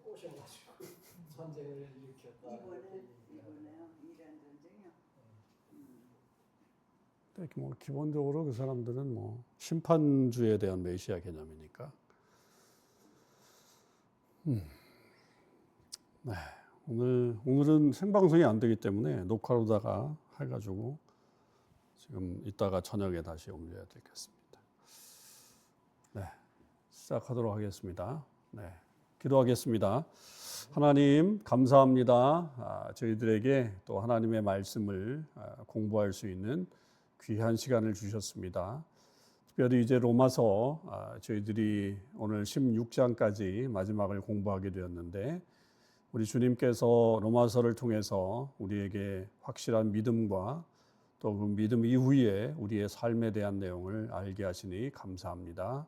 꼬셔가지고 전쟁을 일으켰다. 이번에요? 이란 전쟁이요? 뭐 기본적으로 그 사람들은 뭐 심판주에 대한 메시아 개념이니까. 네, 오늘은 생방송이 안 되기 때문에 녹화로다가 해가지고 지금 이따가 저녁에 다시 올려야 되겠습니다. 네, 시작하도록 하겠습니다. 네, 기도하겠습니다. 하나님 감사합니다. 저희들에게 또 하나님의 말씀을 공부할 수 있는 귀한 시간을 주셨습니다. 특별히 이제 로마서 저희들이 오늘 16장까지 마지막을 공부하게 되었는데 우리 주님께서 로마서를 통해서 우리에게 확실한 믿음과 또 그 믿음 이후에 우리의 삶에 대한 내용을 알게 하시니 감사합니다.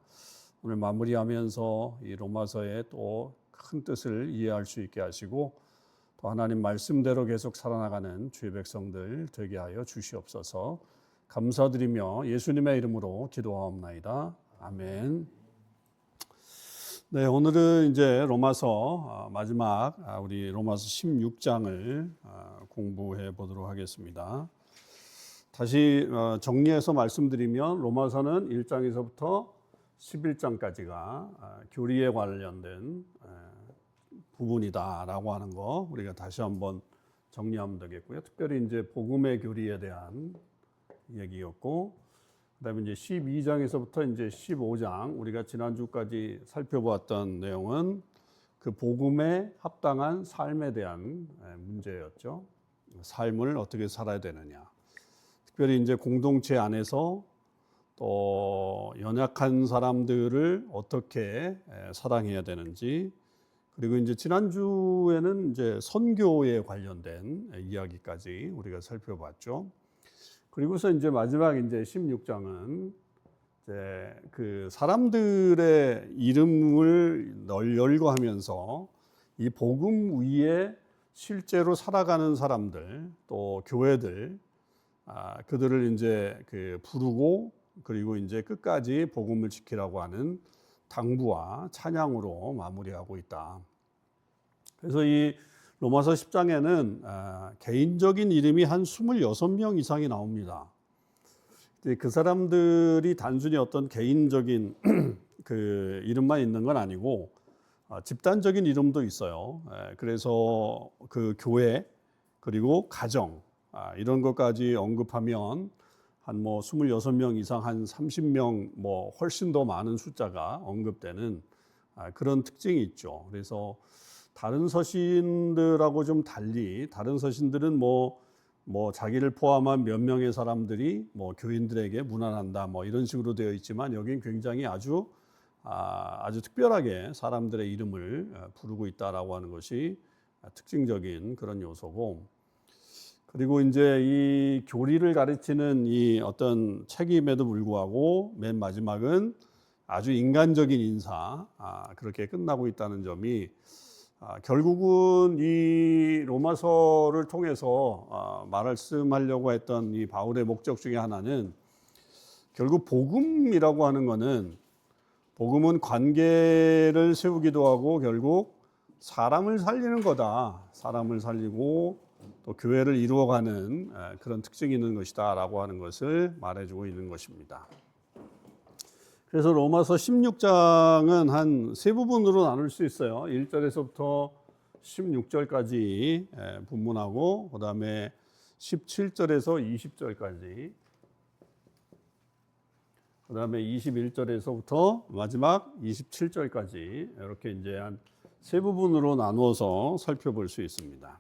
오늘 마무리하면서 이 로마서의 또 큰 뜻을 이해할 수 있게 하시고 또 하나님 말씀대로 계속 살아나가는 주의 백성들 되게 하여 주시옵소서. 감사드리며 예수님의 이름으로 기도하옵나이다. 아멘. 네, 오늘은 이제 로마서 마지막 우리 로마서 16장을 공부해 보도록 하겠습니다. 다시 정리해서 말씀드리면 로마서는 1장에서부터 11장까지가 교리에 관련된 부분이다라고 하는 거 우리가 다시 한번 정리하면 되겠고요. 특별히 이제 복음의 교리에 대한 얘기였고, 그다음에 이제 12장에서부터 이제 15장 우리가 지난주까지 살펴보았던 내용은 그 복음에 합당한 삶에 대한 문제였죠. 삶을 어떻게 살아야 되느냐. 특별히 이제 공동체 안에서 또 연약한 사람들을 어떻게 사랑해야 되는지, 그리고 이제 지난주에는 이제 선교에 관련된 이야기까지 우리가 살펴봤죠. 그리고서 이제 마지막 이제 16장은 이제 그 사람들의 이름을 열거하면서 이 복음 위에 실제로 살아가는 사람들 또 교회들 그들을 이제 그 부르고 그리고 이제 끝까지 복음을 지키라고 하는 당부와 찬양으로 마무리하고 있다. 그래서 이 로마서 10장에는 개인적인 이름이 한 26명 이상이 나옵니다. 그 사람들이 단순히 어떤 개인적인 그 이름만 있는 건 아니고 집단적인 이름도 있어요. 그래서 그 교회 그리고 가정 이런 것까지 언급하면 한 뭐 26명 이상 한 30명 뭐 훨씬 더 많은 숫자가 언급되는 그런 특징이 있죠. 그래서 다른 서신들하고 좀 달리 다른 서신들은 뭐 자기를 포함한 몇 명의 사람들이 뭐 교인들에게 문안한다 뭐 이런 식으로 되어 있지만 여긴 굉장히 아주 특별하게 사람들의 이름을 부르고 있다라고 하는 것이 특징적인 그런 요소고, 그리고 이제 이 교리를 가르치는 이 어떤 책임에도 불구하고 맨 마지막은 아주 인간적인 인사 그렇게 끝나고 있다는 점이 결국은 이 로마서를 통해서 말씀하려고 했던 이 바울의 목적 중에 하나는 결국 복음이라고 하는 것은 복음은 관계를 세우기도 하고 결국 사람을 살리는 거다. 사람을 살리고 또 교회를 이루어가는 그런 특징이 있는 것이다 라고 하는 것을 말해주고 있는 것입니다. 그래서 로마서 16장은 한 세 부분으로 나눌 수 있어요. 1절에서부터 16절까지 분문하고 그 다음에 17절에서 20절까지 그 다음에 21절에서부터 마지막 27절까지 이렇게 이제 한 세 부분으로 나누어서 살펴볼 수 있습니다.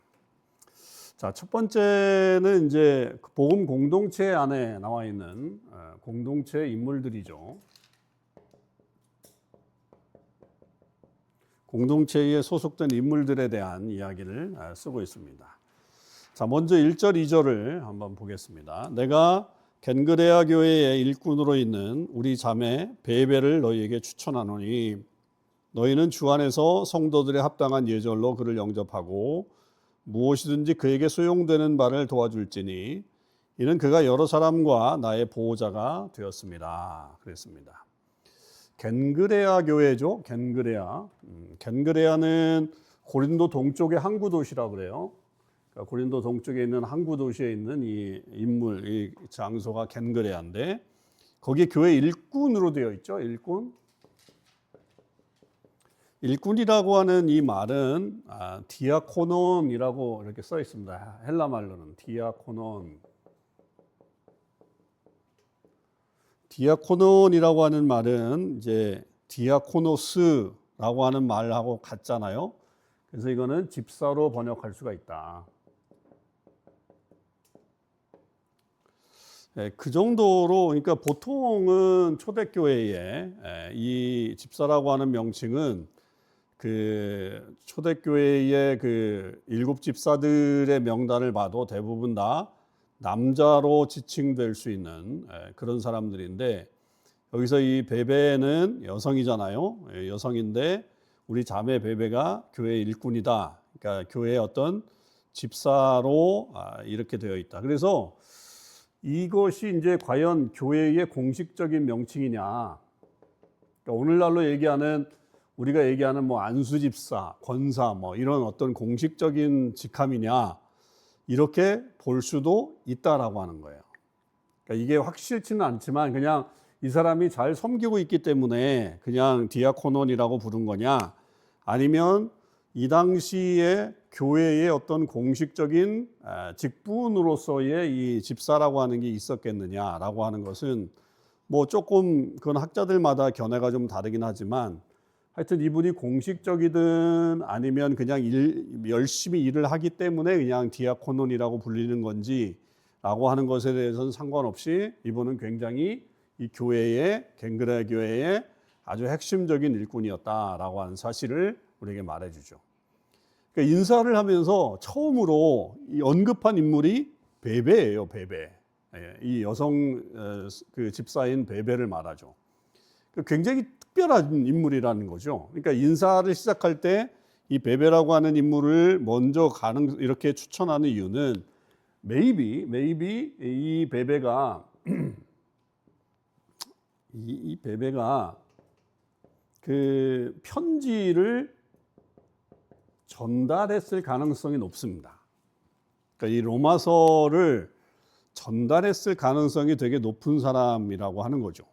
자, 첫 번째는 이제 복음 공동체 안에 나와 있는 공동체 인물들이죠. 공동체에 소속된 인물들에 대한 이야기를 쓰고 있습니다. 자, 먼저 1절, 2절을 한번 보겠습니다. 내가 겐그레아 교회의 일꾼으로 있는 우리 자매 베베를 너희에게 추천하노니 너희는 주 안에서 성도들의 합당한 예절로 그를 영접하고 무엇이든지 그에게 소용되는 바를 도와줄지니 이는 그가 여러 사람과 나의 보호자가 되었습니다. 그랬습니다. 겐그레아 교회죠. 겐그레아. 겐그레아는 고린도 동쪽의 항구 도시라고 그래요. 그러니까 고린도 동쪽에 있는 항구 도시에 있는 이 인물, 이 장소가 겐그레아인데 거기에 교회 일꾼으로 되어 있죠. 일꾼. 일꾼이라고 하는 이 말은 디아코논이라고 이렇게 써 있습니다. 헬라 말로는 디아코논. 디아코논이라고 하는 말은 이제 디아코노스라고 하는 말하고 같잖아요. 그래서 이거는 집사로 번역할 수가 있다. 그 정도로 그러니까 보통은 초대교회에 이 집사라고 하는 명칭은 그 초대교회의 그 7집사들의 명단을 봐도 대부분 다 남자로 지칭될 수 있는 그런 사람들인데 여기서 이 베베는 여성이잖아요. 여성인데 우리 자매 베베가 교회 일꾼이다. 그러니까 교회의 어떤 집사로 이렇게 되어 있다. 그래서 이것이 이제 과연 교회의 공식적인 명칭이냐? 그러니까 오늘날로 얘기하는 우리가 얘기하는 뭐 안수집사, 권사 뭐 이런 어떤 공식적인 직함이냐? 이렇게 볼 수도 있다라고 하는 거예요. 그러니까 이게 확실치는 않지만 그냥 이 사람이 잘 섬기고 있기 때문에 그냥 디아코논이라고 부른 거냐? 아니면 이 당시에 교회의 어떤 공식적인 직분으로서의 이 집사라고 하는 게 있었겠느냐라고 하는 것은 뭐 조금 그건 학자들마다 견해가 좀 다르긴 하지만 하여튼 이분이 공식적이든 아니면 그냥 열심히 일을 하기 때문에 그냥 디아코논이라고 불리는 건지라고 하는 것에 대해서는 상관없이 이분은 굉장히 이 교회의 겐그레아 교회의 아주 핵심적인 일꾼이었다라고 하는 사실을 우리에게 말해주죠. 그러니까 인사를 하면서 처음으로 이 언급한 인물이 베베예요, 베베. 이 여성 그 집사인 베베를 말하죠. 굉장히 특별한 인물이라는 거죠. 그러니까 인사를 시작할 때 이 베베라고 하는 인물을 먼저 이렇게 추천하는 이유는 maybe 이 베베가 이 베베가 그 편지를 전달했을 가능성이 높습니다. 그러니까 이 로마서를 전달했을 가능성이 되게 높은 사람이라고 하는 거죠.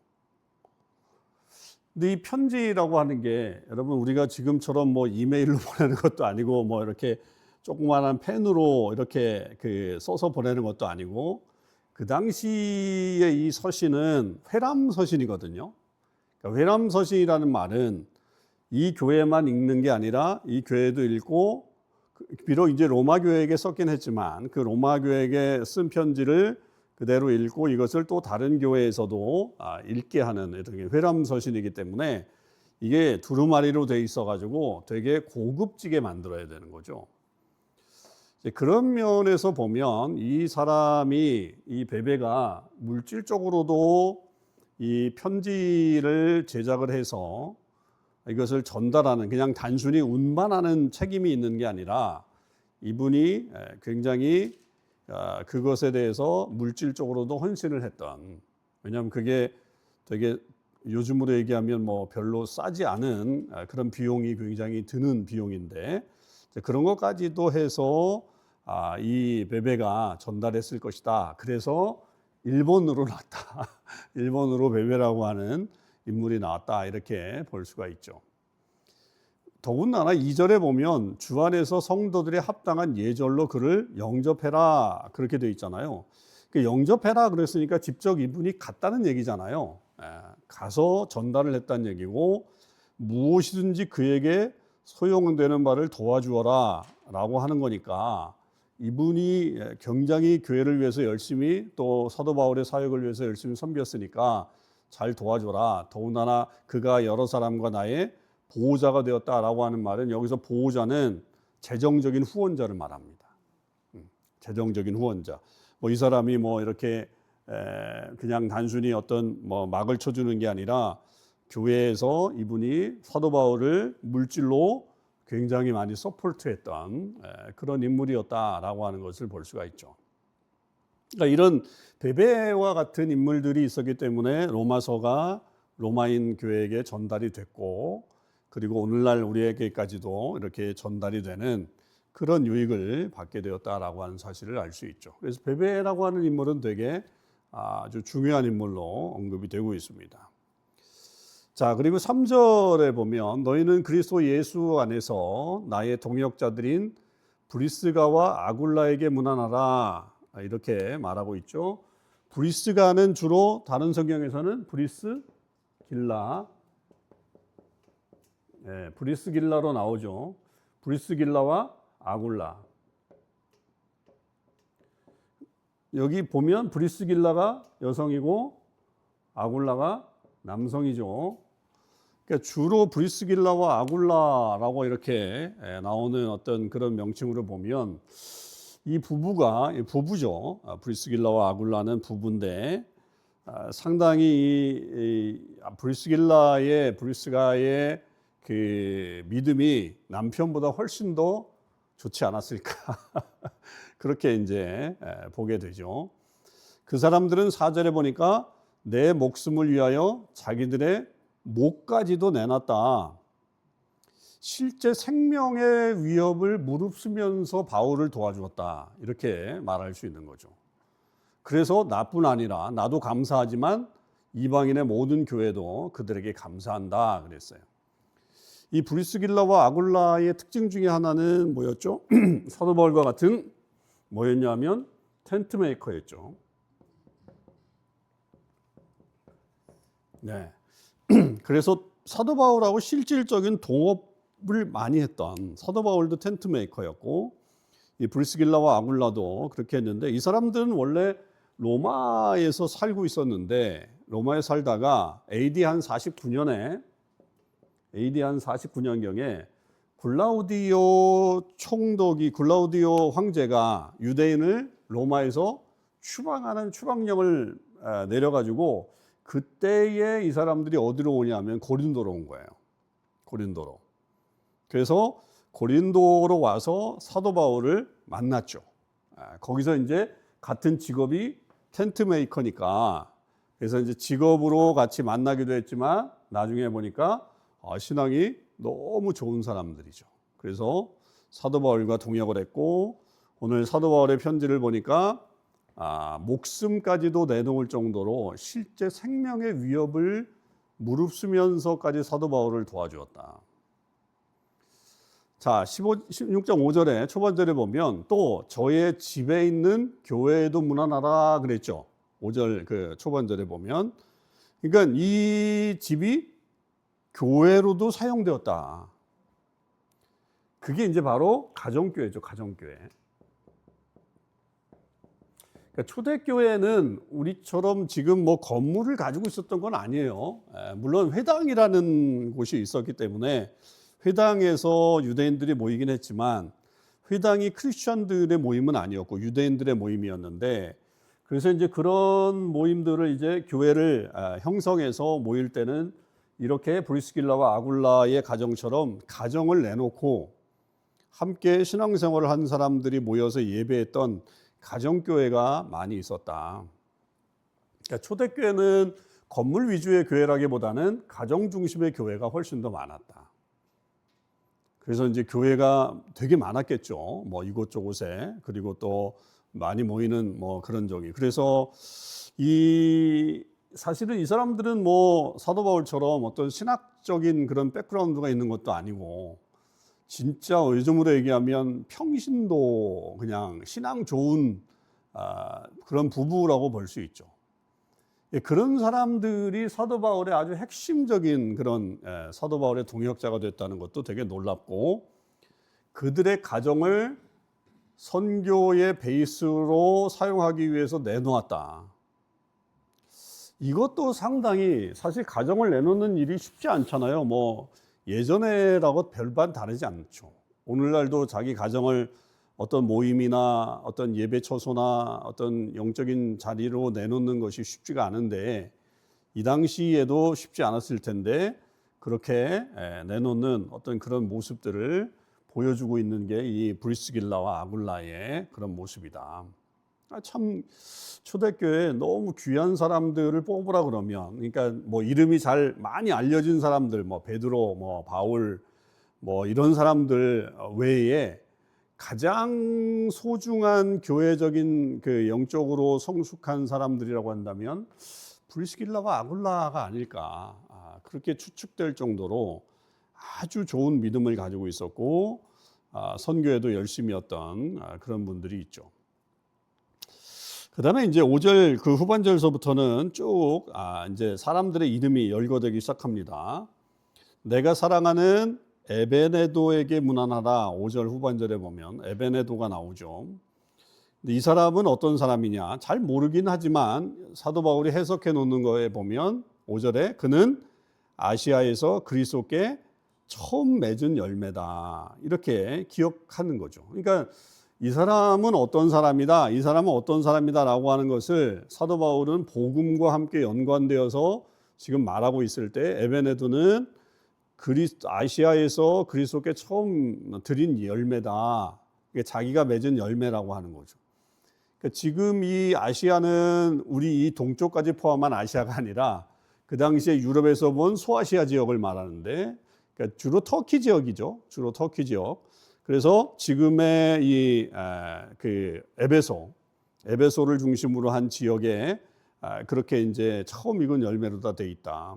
근데 이 편지라고 하는 게 여러분 우리가 지금처럼 뭐 이메일로 보내는 것도 아니고 뭐 이렇게 조그마한 펜으로 이렇게 그 써서 보내는 것도 아니고 그 당시에 이 서신은 회람 서신이거든요. 그러니까 회람 서신이라는 말은 이 교회만 읽는 게 아니라 이 교회도 읽고 비록 이제 로마 교회에게 썼긴 했지만 그 로마 교회에게 쓴 편지를 그대로 읽고 이것을 또 다른 교회에서도 읽게 하는 회람 서신이기 때문에 이게 두루마리로 돼 있어가지고 되게 고급지게 만들어야 되는 거죠. 그런 면에서 보면 이 사람이 이 베베가 물질적으로도 이 편지를 제작을 해서 이것을 전달하는 그냥 단순히 운반하는 책임이 있는 게 아니라 이분이 굉장히 그것에 대해서 물질적으로도 헌신을 했던 왜냐하면 그게 되게 요즘으로 얘기하면 뭐 별로 싸지 않은 그런 비용이 굉장히 드는 비용인데 그런 것까지도 해서 이 베베가 전달했을 것이다. 그래서 일본으로 나왔다. 일본으로 베베라고 하는 인물이 나왔다. 이렇게 볼 수가 있죠. 더군다나 2절에 보면 주 안에서 성도들이 합당한 예절로 그를 영접해라 그렇게 되어 있잖아요. 영접해라 그랬으니까 직접 이분이 갔다는 얘기잖아요. 가서 전달을 했다는 얘기고 무엇이든지 그에게 소용되는 바를 도와주어라 라고 하는 거니까 이분이 굉장히 교회를 위해서 열심히 또 사도 바울의 사역을 위해서 열심히 섬겼으니까 잘 도와줘라. 더군다나 그가 여러 사람과 나의 보호자가 되었다라고 하는 말은 여기서 보호자는 재정적인 후원자를 말합니다. 재정적인 후원자. 뭐 이 사람이 뭐 이렇게 그냥 단순히 어떤 뭐 막을 쳐주는 게 아니라 교회에서 이분이 사도 바울을 물질로 굉장히 많이 서포트했던 그런 인물이었다라고 하는 것을 볼 수가 있죠. 그러니까 이런 베베와 같은 인물들이 있었기 때문에 로마서가 로마인 교회에게 전달이 됐고 그리고 오늘날 우리에게까지도 이렇게 전달이 되는 그런 유익을 받게 되었다라고 하는 사실을 알 수 있죠. 그래서 베베라고 하는 인물은 되게 아주 중요한 인물로 언급이 되고 있습니다. 자, 그리고 3절에 보면 너희는 그리스도 예수 안에서 나의 동역자들인 브리스가와 아굴라에게 문안하라 이렇게 말하고 있죠. 브리스가는 주로 다른 성경에서는 브리스길라, 브리스길라로 나오죠. 브리스길라와 아굴라. 여기 보면 브리스길라가 여성이고 아굴라가 남성이죠. 그러니까 주로 브리스길라와 아굴라라고 이렇게 나오는 어떤 그런 명칭으로 보면 이 부부가 부부죠. 브리스길라와 아굴라는 부부인데 상당히 브리스가의 그 믿음이 남편보다 훨씬 더 좋지 않았을까 그렇게 이제 보게 되죠. 그 사람들은 4절에 보니까 내 목숨을 위하여 자기들의 목까지도 내놨다. 실제 생명의 위협을 무릅쓰면서 바울을 도와주었다. 이렇게 말할 수 있는 거죠. 그래서 나뿐 아니라 나도 감사하지만 이방인의 모든 교회도 그들에게 감사한다 그랬어요. 이 브리스길라와 아굴라의 특징 중에 하나는 뭐였죠? 사도 바울과 같은 뭐였냐면 텐트 메이커였죠. 네. 그래서 사도 바울하고 실질적인 동업을 많이 했던 사도 바울도 텐트 메이커였고 이 브리스길라와 아굴라도 그렇게 했는데 이 사람들은 원래 로마에서 살고 있었는데 로마에 살다가 AD 한 49년경에 글라우디오 황제가 유대인을 로마에서 추방하는 추방령을 내려가지고 그때에 이 사람들이 어디로 오냐면 고린도로 온 거예요. 고린도로. 그래서 고린도로 와서 사도 바울을 만났죠. 거기서 이제 같은 직업이 텐트 메이커니까 그래서 이제 직업으로 같이 만나기도 했지만 나중에 보니까 신앙이 너무 좋은 사람들이죠. 그래서 사도 바울과 동역을 했고 오늘 사도 바울의 편지를 보니까 목숨까지도 내놓을 정도로 실제 생명의 위협을 무릅쓰면서까지 사도 바울을 도와주었다. 자, 16.5절에 초반절에 보면 또 저의 집에 있는 교회에도 문안하라 그랬죠. 5절 그 초반절에 보면 그러니까 이 집이 교회로도 사용되었다. 그게 이제 바로 가정교회죠. 가정교회. 그러니까 초대교회는 우리처럼 지금 뭐 건물을 가지고 있었던 건 아니에요. 물론 회당이라는 곳이 있었기 때문에 회당에서 유대인들이 모이긴 했지만 회당이 크리스천들의 모임은 아니었고 유대인들의 모임이었는데 그래서 이제 그런 모임들을 이제 교회를 형성해서 모일 때는 이렇게 브리스길라와 아굴라의 가정처럼 가정을 내놓고 함께 신앙생활을 한 사람들이 모여서 예배했던 가정교회가 많이 있었다. 그러니까 초대교회는 건물 위주의 교회라기보다는 가정 중심의 교회가 훨씬 더 많았다. 그래서 이제 교회가 되게 많았겠죠. 뭐 이곳저곳에 그리고 또 많이 모이는 뭐 그런 적이. 그래서 사실은 이 사람들은 뭐 사도 바울처럼 어떤 신학적인 그런 백그라운드가 있는 것도 아니고 진짜 요즘으로 얘기하면 평신도 그냥 신앙 좋은 그런 부부라고 볼 수 있죠. 그런 사람들이 사도 바울의 아주 핵심적인 그런 사도 바울의 동역자가 됐다는 것도 되게 놀랍고 그들의 가정을 선교의 베이스로 사용하기 위해서 내놓았다. 이것도 상당히 사실 가정을 내놓는 일이 쉽지 않잖아요. 뭐 예전에라고 별반 다르지 않죠. 오늘날도 자기 가정을 어떤 모임이나 어떤 예배 처소나 어떤 영적인 자리로 내놓는 것이 쉽지가 않은데 이 당시에도 쉽지 않았을 텐데 그렇게 내놓는 어떤 그런 모습들을 보여주고 있는 게 이 브리스길라와 아굴라의 그런 모습이다. 참 초대교회에 너무 귀한 사람들을 뽑으라 그러면, 그러니까 뭐 이름이 잘 많이 알려진 사람들, 뭐 베드로, 뭐 바울, 뭐 이런 사람들 외에 가장 소중한 교회적인 그 영적으로 성숙한 사람들이라고 한다면 브리스길라와 아굴라가 아닐까, 그렇게 추측될 정도로 아주 좋은 믿음을 가지고 있었고 선교에도 열심히 했던 그런 분들이 있죠. 그 다음에 이제 5절 그 후반절서부터는 쭉 이제 사람들의 이름이 열거되기 시작합니다. 내가 사랑하는 에베네도에게 문안하라. 5절 후반절에 보면 에베네도가 나오죠. 근데 이 사람은 어떤 사람이냐? 잘 모르긴 하지만 사도 바울이 해석해 놓는 거에 보면 5절에 그는 아시아에서 그리스도께 처음 맺은 열매다. 이렇게 기억하는 거죠. 그러니까 이 사람은 어떤 사람이다, 이 사람은 어떤 사람이다라고 하는 것을 사도 바울은 복음과 함께 연관되어서 지금 말하고 있을 때 에베네도는 아시아에서 그리스도께 처음 드린 열매다. 이게 자기가 맺은 열매라고 하는 거죠. 그러니까 지금 이 아시아는 우리 이 동쪽까지 포함한 아시아가 아니라 그 당시에 유럽에서 본 소아시아 지역을 말하는데, 그러니까 주로 터키 지역이죠. 주로 터키 지역. 그래서 지금의 이 그 에베소를 중심으로 한 지역에 그렇게 이제 처음 익은 열매로 다 돼 있다.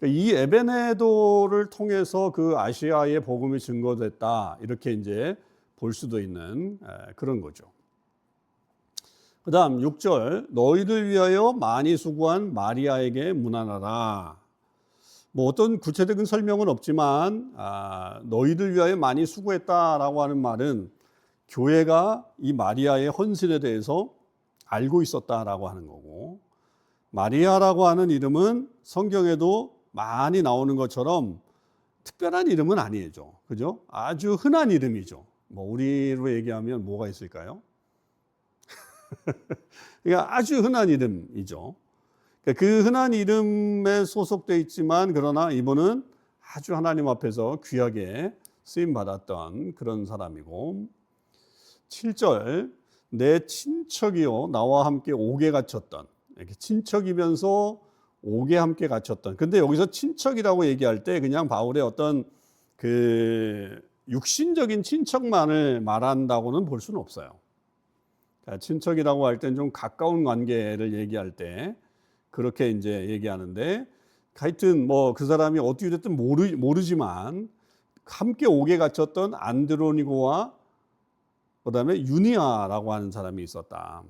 이 에베네도를 통해서 그 아시아의 복음이 증거됐다. 이렇게 이제 볼 수도 있는 그런 거죠. 그 다음 6절, 너희를 위하여 많이 수고한 마리아에게 문안하라. 뭐 어떤 구체적인 설명은 없지만 너희를 위하여 많이 수고했다라고 하는 말은 교회가 이 마리아의 헌신에 대해서 알고 있었다라고 하는 거고, 마리아라고 하는 이름은 성경에도 많이 나오는 것처럼 특별한 이름은 아니죠. 그죠? 아주 흔한 이름이죠. 뭐 우리로 얘기하면 뭐가 있을까요? 그러니까 아주 흔한 이름이죠. 그 흔한 이름에 소속되어 있지만 그러나 이분은 아주 하나님 앞에서 귀하게 쓰임 받았던 그런 사람이고, 7절, 내 친척이요 나와 함께 옥에 갇혔던, 이렇게 친척이면서 옥에 함께 갇혔던. 근데 여기서 친척이라고 얘기할 때 그냥 바울의 어떤 그 육신적인 친척만을 말한다고는 볼 수는 없어요. 그러니까 친척이라고 할 땐 좀 가까운 관계를 얘기할 때 그렇게 이제 얘기하는데, 하여튼 뭐 그 사람이 어떻게 됐든 모르지만 함께 옥에 갇혔던 안드로니고와 그다음에 유니아라고 하는 사람이 있었다.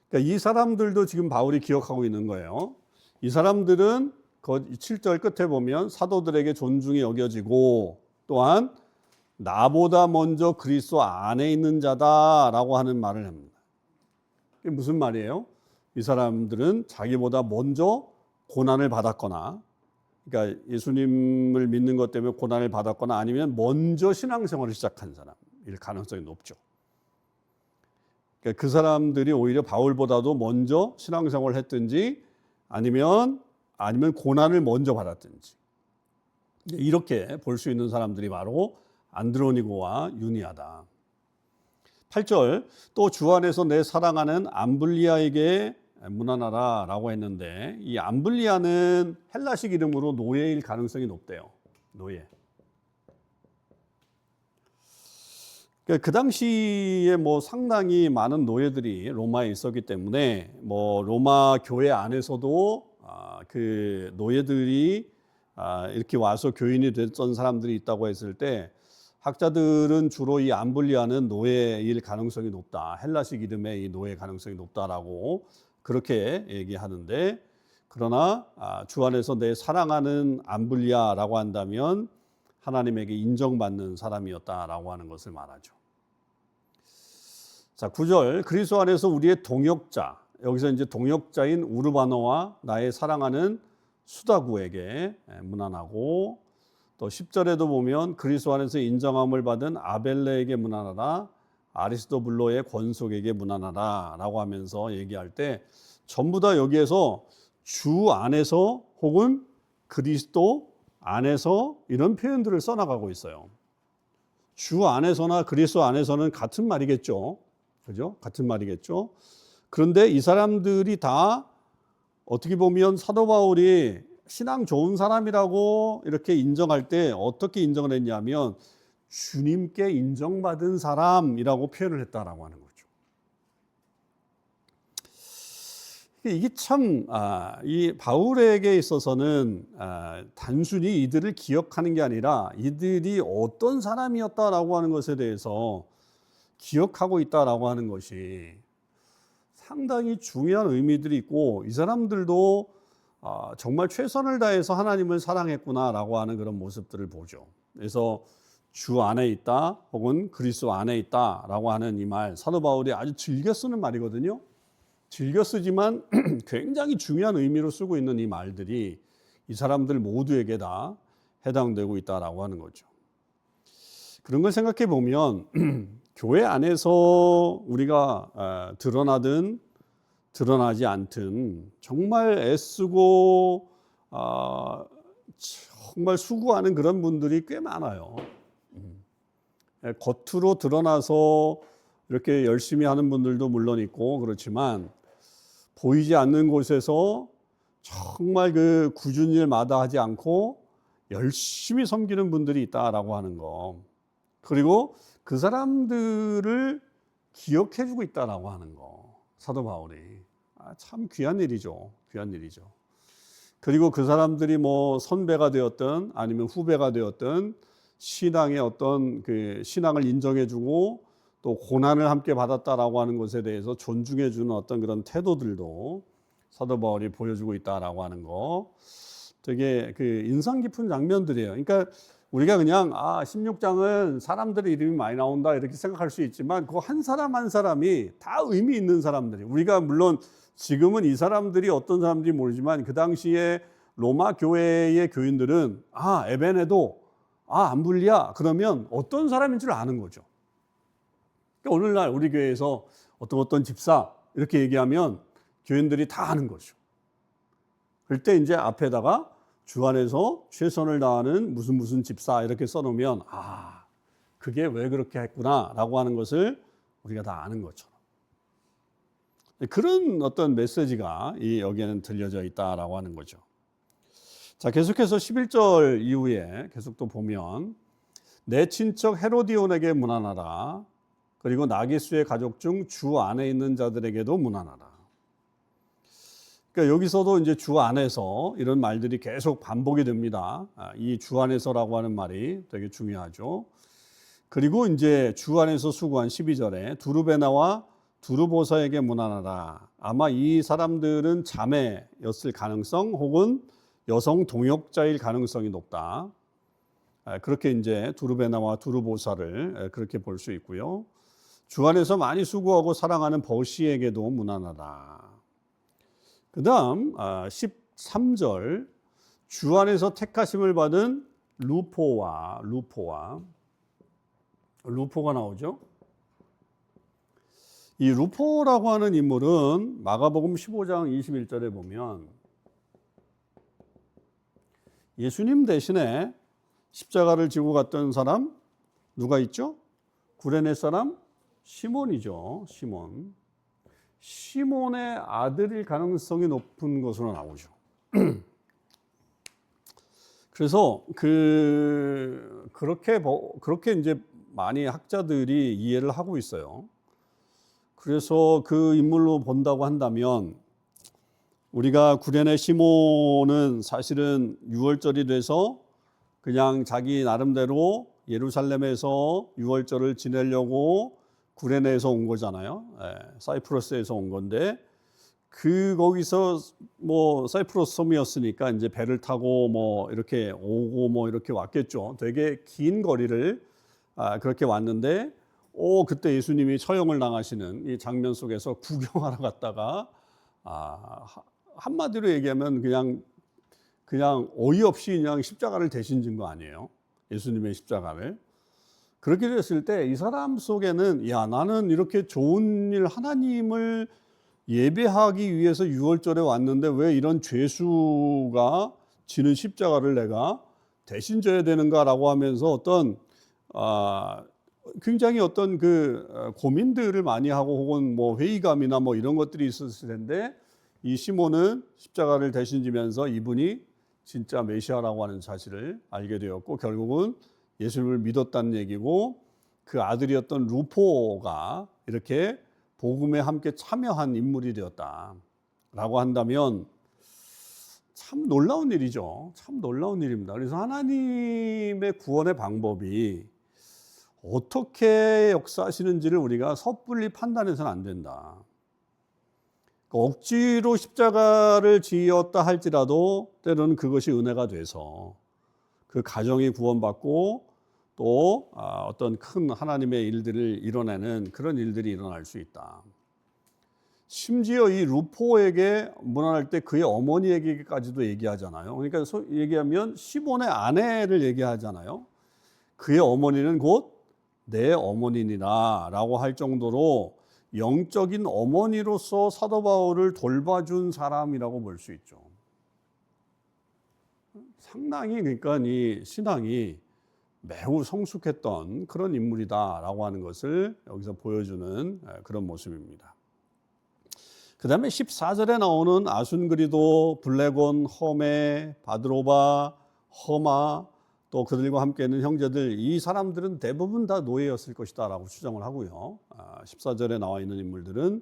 그러니까 이 사람들도 지금 바울이 기억하고 있는 거예요. 이 사람들은 7절 끝에 보면 사도들에게 존중이 여겨지고 또한 나보다 먼저 그리스도 안에 있는 자다라고 하는 말을 합니다. 이게 무슨 말이에요? 이 사람들은 자기보다 먼저 고난을 받았거나, 그러니까 예수님을 믿는 것 때문에 고난을 받았거나 아니면 먼저 신앙생활을 시작한 사람일 가능성이 높죠. 그러니까 그 사람들이 오히려 바울보다도 먼저 신앙생활을 했든지 아니면 고난을 먼저 받았든지, 이렇게 볼 수 있는 사람들이 바로 안드로니고와 유니아다. 8절, 또 주 안에서 내 사랑하는 암블리아에게 문안하라 라고 했는데, 이 암블리아는 헬라식 이름으로 노예일 가능성이 높대요. 노예. 그 당시에 뭐 상당히 많은 노예들이 로마에 있었기 때문에 뭐 로마 교회 안에서도 그 노예들이 이렇게 와서 교인이 됐던 사람들이 있다고 했을 때 학자들은 주로 이 암블리아는 노예일 가능성이 높다. 헬라식 이름의 이 노예 가능성이 높다라고 그렇게 얘기하는데, 그러나 주 안에서 내 사랑하는 암블리아라고 한다면 하나님에게 인정받는 사람이었다라고 하는 것을 말하죠. 자, 9절, 그리스도 안에서 우리의 동역자, 여기서 이제 동역자인 우르바노와 나의 사랑하는 수다구에게 문안하고, 또 10절에도 보면 그리스도 안에서 인정함을 받은 아벨레에게 문안하라, 아리스도블로의 권속에게 문안하라 라고 하면서 얘기할 때 전부 다 여기에서 주 안에서 혹은 그리스도 안에서 이런 표현들을 써나가고 있어요. 주 안에서나 그리스도 안에서는 같은 말이겠죠. 그죠? 같은 말이겠죠. 그런데 이 사람들이 다 어떻게 보면 사도 바울이 신앙 좋은 사람이라고 이렇게 인정할 때 어떻게 인정을 했냐면 주님께 인정받은 사람이라고 표현을 했다라고 하는 거죠. 이게 참, 이 바울에게 있어서는 단순히 이들을 기억하는 게 아니라 이들이 어떤 사람이었다라고 하는 것에 대해서 기억하고 있다라고 하는 것이 상당히 중요한 의미들이 있고 이 사람들도 정말 최선을 다해서 하나님을 사랑했구나라고 하는 그런 모습들을 보죠. 그래서 주 안에 있다 혹은 그리스도 안에 있다라고 하는 이 말, 사도 바울이 아주 즐겨 쓰는 말이거든요. 즐겨 쓰지만 굉장히 중요한 의미로 쓰고 있는 이 말들이 이 사람들 모두에게 다 해당되고 있다라고 하는 거죠. 그런 걸 생각해 보면 교회 안에서 우리가 드러나든 드러나지 않든 정말 애쓰고 정말 수고하는 그런 분들이 꽤 많아요. 겉으로 드러나서 이렇게 열심히 하는 분들도 물론 있고 그렇지만 보이지 않는 곳에서 정말 그 굳은 일 마다하지 않고 열심히 섬기는 분들이 있다라고 하는 거. 그리고 그 사람들을 기억해주고 있다라고 하는 거. 사도 바울이 참 귀한 일이죠. 귀한 일이죠. 그리고 그 사람들이 뭐 선배가 되었든 아니면 후배가 되었든 신앙의 어떤 그 신앙을 인정해주고 또 고난을 함께 받았다라고 하는 것에 대해서 존중해주는 어떤 그런 태도들도 사도 바울이 보여주고 있다라고 하는 거 되게 그 인상 깊은 장면들이에요. 그러니까 우리가 그냥 16장은 사람들의 이름이 많이 나온다 이렇게 생각할 수 있지만 그 한 사람 한 사람이 다 의미 있는 사람들이 우리가 물론 지금은 이 사람들이 어떤 사람인지 모르지만 그 당시에 로마 교회의 교인들은 에베네도 암블리아 그러면 어떤 사람인 줄 아는 거죠. 그러니까 오늘날 우리 교회에서 어떤 집사 이렇게 얘기하면 교인들이 다 아는 거죠. 그럴 때 이제 앞에다가 주 안에서 최선을 다하는 무슨 집사 이렇게 써놓으면 그게 왜 그렇게 했구나라고 하는 것을 우리가 다 아는 것처럼 그런 어떤 메시지가 여기에는 들려져 있다라고 하는 거죠. 자, 계속해서 11절 이후에 계속 또 보면 내 친척 헤로디온에게 문안하라. 그리고 나기수의 가족 중 주 안에 있는 자들에게도 문안하라. 그러니까 여기서도 이제 주 안에서 이런 말들이 계속 반복이 됩니다. 이 주 안에서라고 하는 말이 되게 중요하죠. 그리고 이제 주 안에서 수고한 12절에 두르베나와 두르보사에게 문안하라. 아마 이 사람들은 자매였을 가능성 혹은 여성 동역자일 가능성이 높다. 그렇게 이제 두르베나와 두르보사를 그렇게 볼 수 있고요. 주 안에서 많이 수고하고 사랑하는 버시에게도 문안하라. 그 다음 13절 주 안에서 택하심을 받은 루포가 나오죠. 이 루포라고 하는 인물은 마가복음 15장 21절에 보면 예수님 대신에 십자가를 지고 갔던 사람 누가 있죠? 구레네 사람 시몬이죠. 시몬의 아들일 가능성이 높은 것으로 나오죠. 그래서 그렇게 이제 많이 학자들이 이해를 하고 있어요. 그래서 그 인물로 본다고 한다면 우리가 구레네 시몬은 사실은 유월절이 돼서 그냥 자기 나름대로 예루살렘에서 유월절을 지내려고 구레네에서 온 거잖아요. 사이프러스에서 온 건데 거기서 뭐 사이프러스 섬이었으니까 이제 배를 타고 뭐 이렇게 오고 뭐 이렇게 왔겠죠. 되게 긴 거리를 그렇게 왔는데 그때 예수님이 처형을 당하시는 이 장면 속에서 구경하러 갔다가 한마디로 얘기하면 그냥 어이없이 그냥 십자가를 대신 진 거 아니에요. 예수님의 십자가를. 그렇게 됐을 때 이 사람 속에는 나는 이렇게 좋은 일 하나님을 예배하기 위해서 유월절에 왔는데 왜 이런 죄수가 지는 십자가를 내가 대신 져야 되는가라고 하면서 어떤 굉장히 어떤 고민들을 많이 하고 혹은 뭐 회의감이나 뭐 이런 것들이 있었을 텐데 이 시몬은 십자가를 대신 지면서 이분이 진짜 메시아라고 하는 사실을 알게 되었고 결국은 예수님을 믿었다는 얘기고 그 아들이었던 루포가 이렇게 복음에 함께 참여한 인물이 되었다라고 한다면 참 놀라운 일이죠. 참 놀라운 일입니다. 그래서 하나님의 구원의 방법이 어떻게 역사하시는지를 우리가 섣불리 판단해서는 안 된다. 억지로 십자가를 지었다 할지라도 때로는 그것이 은혜가 돼서 그 가정이 구원받고 또 어떤 큰 하나님의 일들을 이뤄내는 그런 일들이 일어날 수 있다. 심지어 이 루포에게 문안할 때 그의 어머니에게까지도 얘기하잖아요. 그러니까 얘기하면 시몬의 아내를 얘기하잖아요. 그의 어머니는 곧 내 어머니니라 라고 할 정도로 영적인 어머니로서 사도 바울을 돌봐준 사람이라고 볼 수 있죠. 상당히 그러니까 이 신앙이 매우 성숙했던 그런 인물이다라고 하는 것을 여기서 보여주는 그런 모습입니다. 그 다음에 14절에 나오는 아순그리도, 블레곤, 허메, 바드로바, 허마 또 그들과 함께 있는 형제들 이 사람들은 대부분 다 노예였을 것이다 라고 추정을 하고요. 14절에 나와 있는 인물들은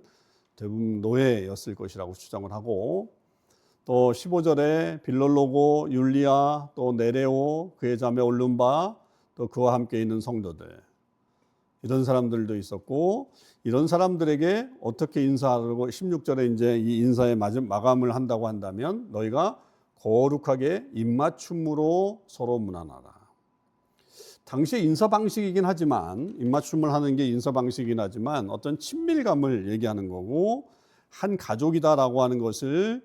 대부분 노예였을 것이라고 추정을 하고 또 15절에 빌롤로고, 율리아, 또 네레오, 그의 자매 올lum바 또 그와 함께 있는 성도들 이런 사람들도 있었고 이런 사람들에게 어떻게 인사하고 16절에 이제 이 인사의 마감을 한다고 한다면 너희가 거룩하게 입맞춤으로 서로 문안하라. 당시의 인사 방식이긴 하지만 입맞춤을 하는 게 인사 방식이긴 하지만 어떤 친밀감을 얘기하는 거고 한 가족이다라고 하는 것을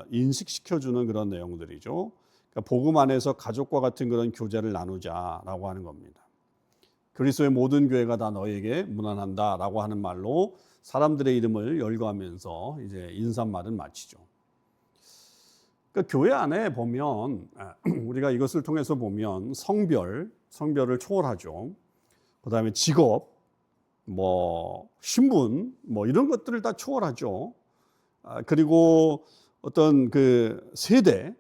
인식시켜주는 그런 내용들이죠. 그러니까 복음 안에서 가족과 같은 그런 교제를 나누자라고 하는 겁니다. 그리스도의 모든 교회가 다 너에게 문안한다라고 하는 말로 사람들의 이름을 열거하면서 이제 인사말은 마치죠. 그러니까 교회 안에 보면 우리가 이것을 통해서 보면 성별을 초월하죠. 그다음에 직업, 뭐 신분, 뭐 이런 것들을 다 초월하죠. 그리고 어떤 그 세대,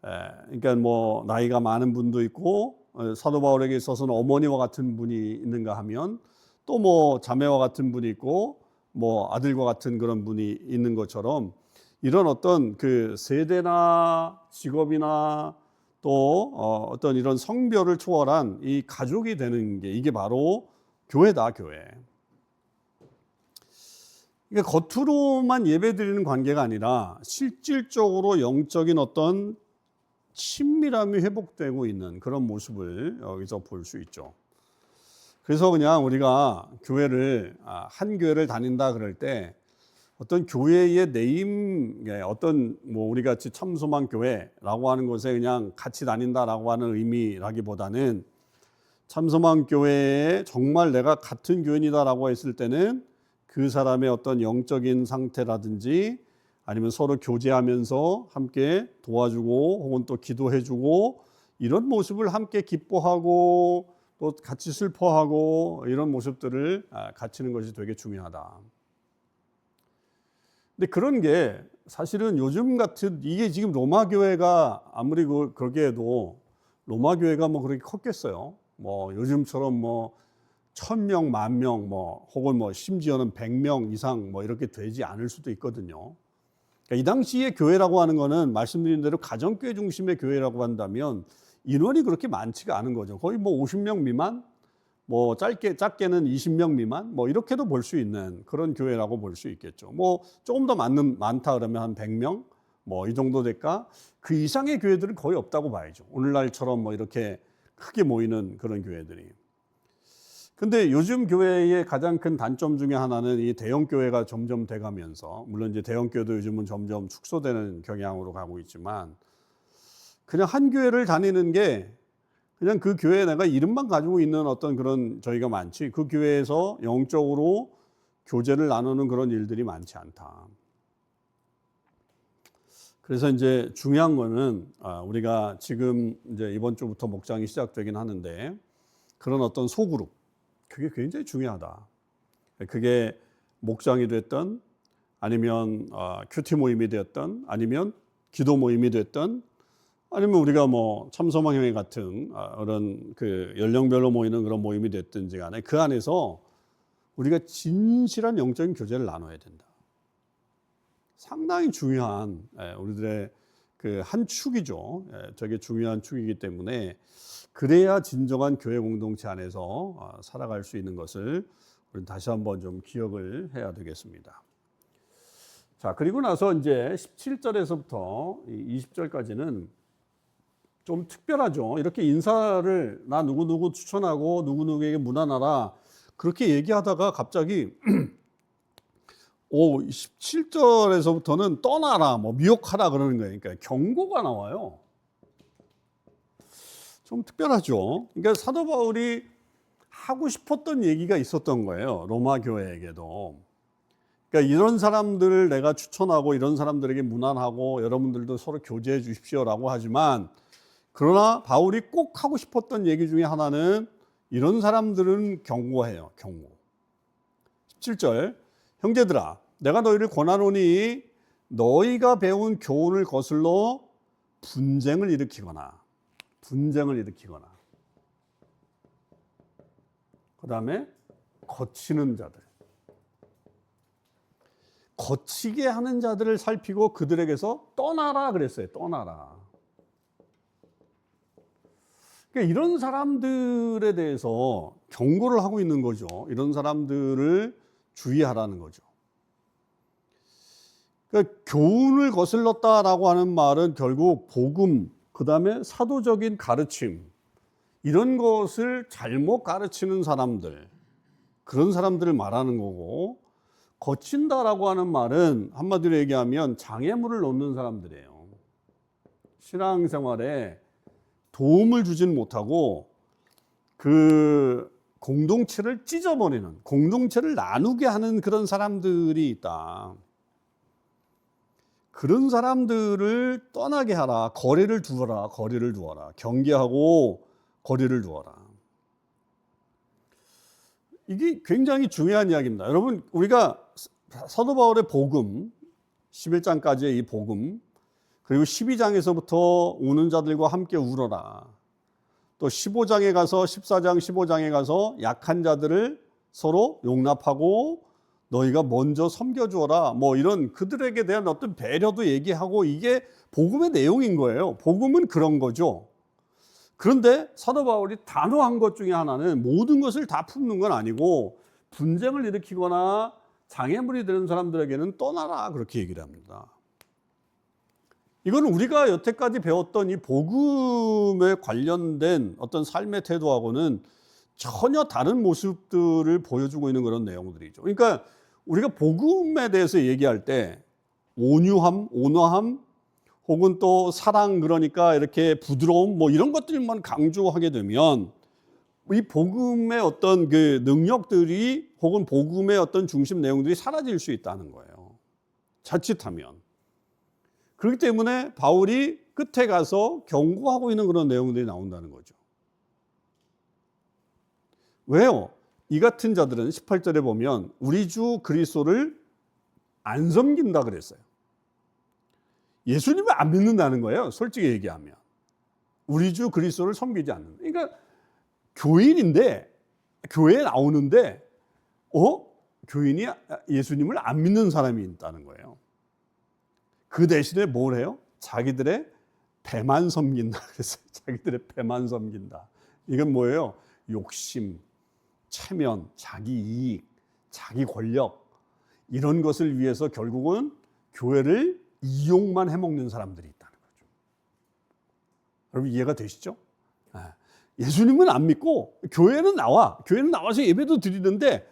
그러니까 뭐 나이가 많은 분도 있고 사도 바울에게 있어서는 어머니와 같은 분이 있는가 하면 또 뭐 자매와 같은 분이 있고 뭐 아들과 같은 그런 분이 있는 것처럼 이런 어떤 그 세대나 직업이나 또 어떤 이런 성별을 초월한 이 가족이 되는 게 이게 바로 교회다, 교회. 그러니까 겉으로만 예배드리는 관계가 아니라 실질적으로 영적인 어떤 친밀함이 회복되고 있는 그런 모습을 여기서 볼 수 있죠. 그래서 그냥 우리가 교회를 한 교회를 다닌다 그럴 때 어떤 교회의 네임, 어떤 뭐 우리 같이 참소만 교회라고 하는 곳에 그냥 같이 다닌다라고 하는 의미라기보다는 참소만 교회에 정말 내가 같은 교인이다라고 했을 때는 그 사람의 어떤 영적인 상태라든지 아니면 서로 교제하면서 함께 도와주고 혹은 또 기도해주고 이런 모습을 함께 기뻐하고 또 같이 슬퍼하고 이런 모습들을 갖추는 것이 되게 중요하다. 근데 그런 게 사실은 요즘 같은 이게 지금 로마 교회가 아무리 그러게 해도 로마 교회가 뭐 그렇게 컸겠어요. 뭐 요즘처럼 뭐 1000명, 10,000명 뭐 혹은 뭐 심지어는 100명 이상 뭐 이렇게 되지 않을 수도 있거든요. 그러니까 이 당시의 교회라고 하는 거는 말씀드린 대로 가정교회 중심의 교회라고 한다면 인원이 그렇게 많지가 않은 거죠. 거의 뭐 50명 미만, 뭐 작게는 20명 미만, 뭐 이렇게도 볼 수 있는 그런 교회라고 볼 수 있겠죠. 뭐 조금 더 많다 그러면 한 100명, 뭐 이 정도 될까? 그 이상의 교회들은 거의 없다고 봐야죠. 오늘날처럼 뭐 이렇게 크게 모이는 그런 교회들이. 근데 요즘 교회의 가장 큰 단점 중에 하나는 이 대형 교회가 점점 돼가면서, 물론 이제 대형 교회도 요즘은 점점 축소되는 경향으로 가고 있지만, 그냥 한 교회를 다니는 게 그냥 그 교회에 내가 이름만 가지고 있는 어떤 그런 저희가 많지, 그 교회에서 영적으로 교제를 나누는 그런 일들이 많지 않다. 그래서 이제 중요한 거는 우리가 지금 이제 이번 주부터 목장이 시작되긴 하는데 그런 어떤 소그룹, 그게 굉장히 중요하다. 그게 목장이 됐든 아니면 큐티 모임이 되었든 아니면 기도 모임이 됐든 아니면 우리가 뭐 참소망회회 같은 그런 그 연령별로 모이는 그런 모임이 됐든지 간에 그 안에서 우리가 진실한 영적인 교제를 나눠야 된다. 상당히 중요한 우리들의 그 한 축이죠. 되게 중요한 축이기 때문에 그래야 진정한 교회 공동체 안에서 살아갈 수 있는 것을 우리 다시 한번 좀 기억을 해야 되겠습니다. 자, 그리고 나서 이제 17절에서부터 20절까지는 좀 특별하죠. 이렇게 인사를 나 누구누구 추천하고 누구누구에게 문안하라 그렇게 얘기하다가 갑자기 17절에서부터는 떠나라, 뭐 미혹하라 그러는 거예요. 그러니까 경고가 나와요. 좀 특별하죠. 그러니까 사도 바울이 하고 싶었던 얘기가 있었던 거예요. 로마 교회에게도. 그러니까 이런 사람들을 내가 추천하고 이런 사람들에게 문안하고 여러분들도 서로 교제해 주십시오라고 하지만 그러나 바울이 꼭 하고 싶었던 얘기 중에 하나는 이런 사람들은 경고해요. 경고. 17절 형제들아 내가 너희를 권하노니 너희가 배운 교훈을 거슬러 분쟁을 일으키거나 그 다음에 거치는 자들 거치게 하는 자들을 살피고 그들에게서 떠나라 그랬어요. 떠나라. 그러니까 이런 사람들에 대해서 경고를 하고 있는 거죠. 이런 사람들을 주의하라는 거죠. 그러니까 교훈을 거슬렀다라고 하는 말은 결국 복음, 그 다음에 사도적인 가르침, 이런 것을 잘못 가르치는 사람들, 그런 사람들을 말하는 거고, 거친다라고 하는 말은 한마디로 얘기하면 장애물을 놓는 사람들이에요. 신앙생활에 도움을 주진 못하고 그 공동체를 찢어버리는, 공동체를 나누게 하는 그런 사람들이 있다. 그런 사람들을 떠나게 하라. 거리를 두어라. 경계하고 거리를 두어라. 이게 굉장히 중요한 이야기입니다. 여러분, 우리가 사도 바울의 복음, 11장까지의 이 복음, 그리고 12장에서부터 우는 자들과 함께 울어라. 또 15장에 가서 14장, 15장에 가서 약한 자들을 서로 용납하고 너희가 먼저 섬겨주어라. 뭐 이런 그들에게 대한 어떤 배려도 얘기하고 이게 복음의 내용인 거예요. 복음은 그런 거죠. 그런데 사도 바울이 단호한 것 중에 하나는 모든 것을 다 품는 건 아니고 분쟁을 일으키거나 장애물이 되는 사람들에게는 떠나라 그렇게 얘기를 합니다. 이거는 우리가 여태까지 배웠던 이 복음에 관련된 어떤 삶의 태도하고는 전혀 다른 모습들을 보여주고 있는 그런 내용들이죠. 그러니까 우리가 복음에 대해서 얘기할 때 온유함, 온화함, 혹은 또 사랑, 그러니까 이렇게 부드러움, 뭐 이런 것들만 강조하게 되면 이 복음의 어떤 그 능력들이 혹은 복음의 어떤 중심 내용들이 사라질 수 있다는 거예요. 자칫하면. 그렇기 때문에 바울이 끝에 가서 경고하고 있는 그런 내용들이 나온다는 거죠. 왜요? 이 같은 자들은 18절에 보면 우리 주 그리스도를 안 섬긴다 그랬어요. 예수님을 안 믿는다는 거예요. 솔직히 얘기하면. 우리 주 그리스도를 섬기지 않는다. 그러니까 교인인데 교회에 나오는데 교인이 예수님을 안 믿는 사람이 있다는 거예요. 그 대신에 뭘 해요? 자기들의 배만 섬긴다 그랬어요. 자기들의 배만 섬긴다. 이건 뭐예요? 욕심, 체면, 자기 이익, 자기 권력 이런 것을 위해서 결국은 교회를 이용만 해먹는 사람들이 있다는 거죠. 여러분 이해가 되시죠? 예수님은 안 믿고 교회는 나와서 예배도 드리는데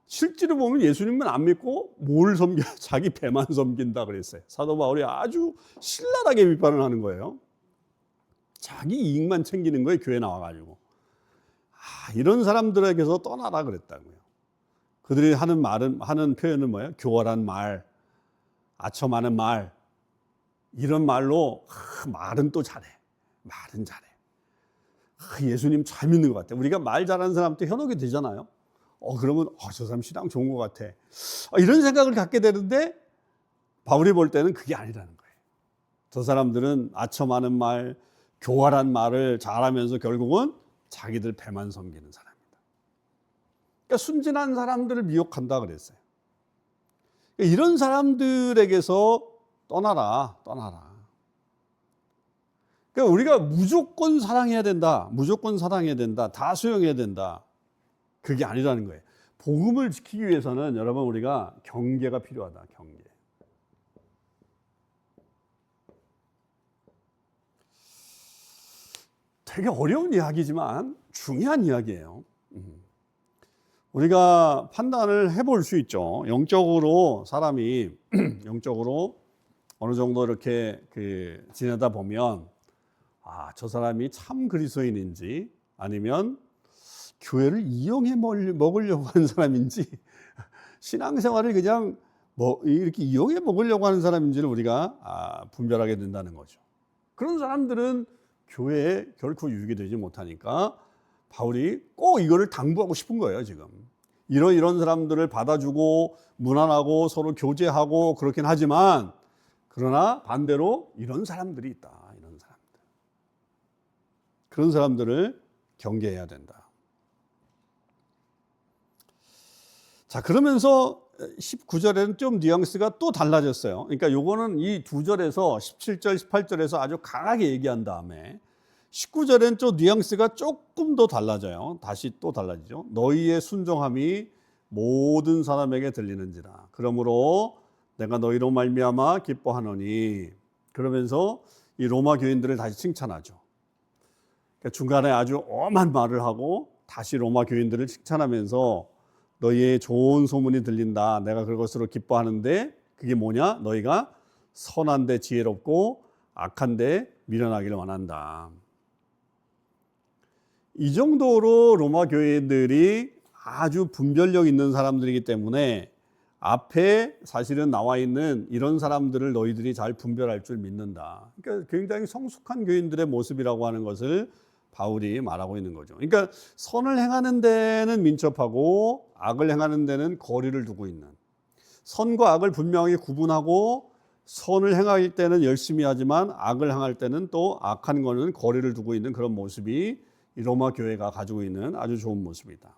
실제로 보면 예수님은 안 믿고 뭘 섬겨? 자기 배만 섬긴다 그랬어요. 사도 바울이 아주 신랄하게 비판을 하는 거예요. 자기 이익만 챙기는 거예요. 교회 나와가지고. 이런 사람들에게서 떠나라 그랬다고요. 그들이 하는 표현은 뭐예요? 교활한 말, 아첨하는 말, 이런 말로 말은 또 잘해. 말은 잘해. 예수님 잘 믿는 것 같아. 우리가 말 잘하는 사람한테 현혹이 되잖아요. 그러면 저 사람 신앙 좋은 것 같아. 이런 생각을 갖게 되는데 바울이 볼 때는 그게 아니라는 거예요. 저 사람들은 아첨하는 말, 교활한 말을 잘하면서 결국은 자기들 배만 섬기는 사람이다. 그러니까 순진한 사람들을 미혹한다 그랬어요. 그러니까 이런 사람들에게서 떠나라. 그러니까 우리가 무조건 사랑해야 된다. 다 수용해야 된다. 그게 아니라는 거예요. 복음을 지키기 위해서는 여러분 우리가 경계가 필요하다. 경계. 되게 어려운 이야기지만 중요한 이야기예요. 우리가 판단을 해볼 수 있죠. 영적으로 사람이 영적으로 어느 정도 이렇게 지내다 보면 저 사람이 참 그리스도인인지 아니면 교회를 이용해 먹으려고 하는 사람인지 신앙생활을 그냥 이렇게 이용해 먹으려고 하는 사람인지를 우리가 분별하게 된다는 거죠. 그런 사람들은 교회에 결코 유익이 되지 못하니까 바울이 꼭 이거를 당부하고 싶은 거예요. 지금 이런 사람들을 받아주고 무난하고 서로 교제하고 그렇긴 하지만 그러나 반대로 이런 사람들이 있다. 그런 사람들을 경계해야 된다. 자, 그러면서 19절에는 좀 뉘앙스가 또 달라졌어요. 그러니까 요거는 이 두 절에서 17절, 18절에서 아주 강하게 얘기한 다음에 19절에는 좀 뉘앙스가 조금 더 달라져요. 다시 또 달라지죠. 너희의 순종함이 모든 사람에게 들리는지라. 그러므로 내가 너희로 말미암아 기뻐하노니. 그러면서 이 로마 교인들을 다시 칭찬하죠. 그러니까 중간에 아주 엄한 말을 하고 다시 로마 교인들을 칭찬하면서 너희의 좋은 소문이 들린다. 내가 그것으로 기뻐하는데 그게 뭐냐? 너희가 선한데 지혜롭고 악한데 미련하기를 원한다. 이 정도로 로마 교인들이 아주 분별력 있는 사람들이기 때문에 앞에 사실은 나와 있는 이런 사람들을 너희들이 잘 분별할 줄 믿는다. 그러니까 굉장히 성숙한 교인들의 모습이라고 하는 것을 바울이 말하고 있는 거죠. 그러니까 선을 행하는 데는 민첩하고 악을 행하는 데는 거리를 두고 있는, 선과 악을 분명히 구분하고 선을 행할 때는 열심히 하지만 악을 행할 때는 또 악한 거는 거리를 두고 있는 그런 모습이 이 로마 교회가 가지고 있는 아주 좋은 모습이다.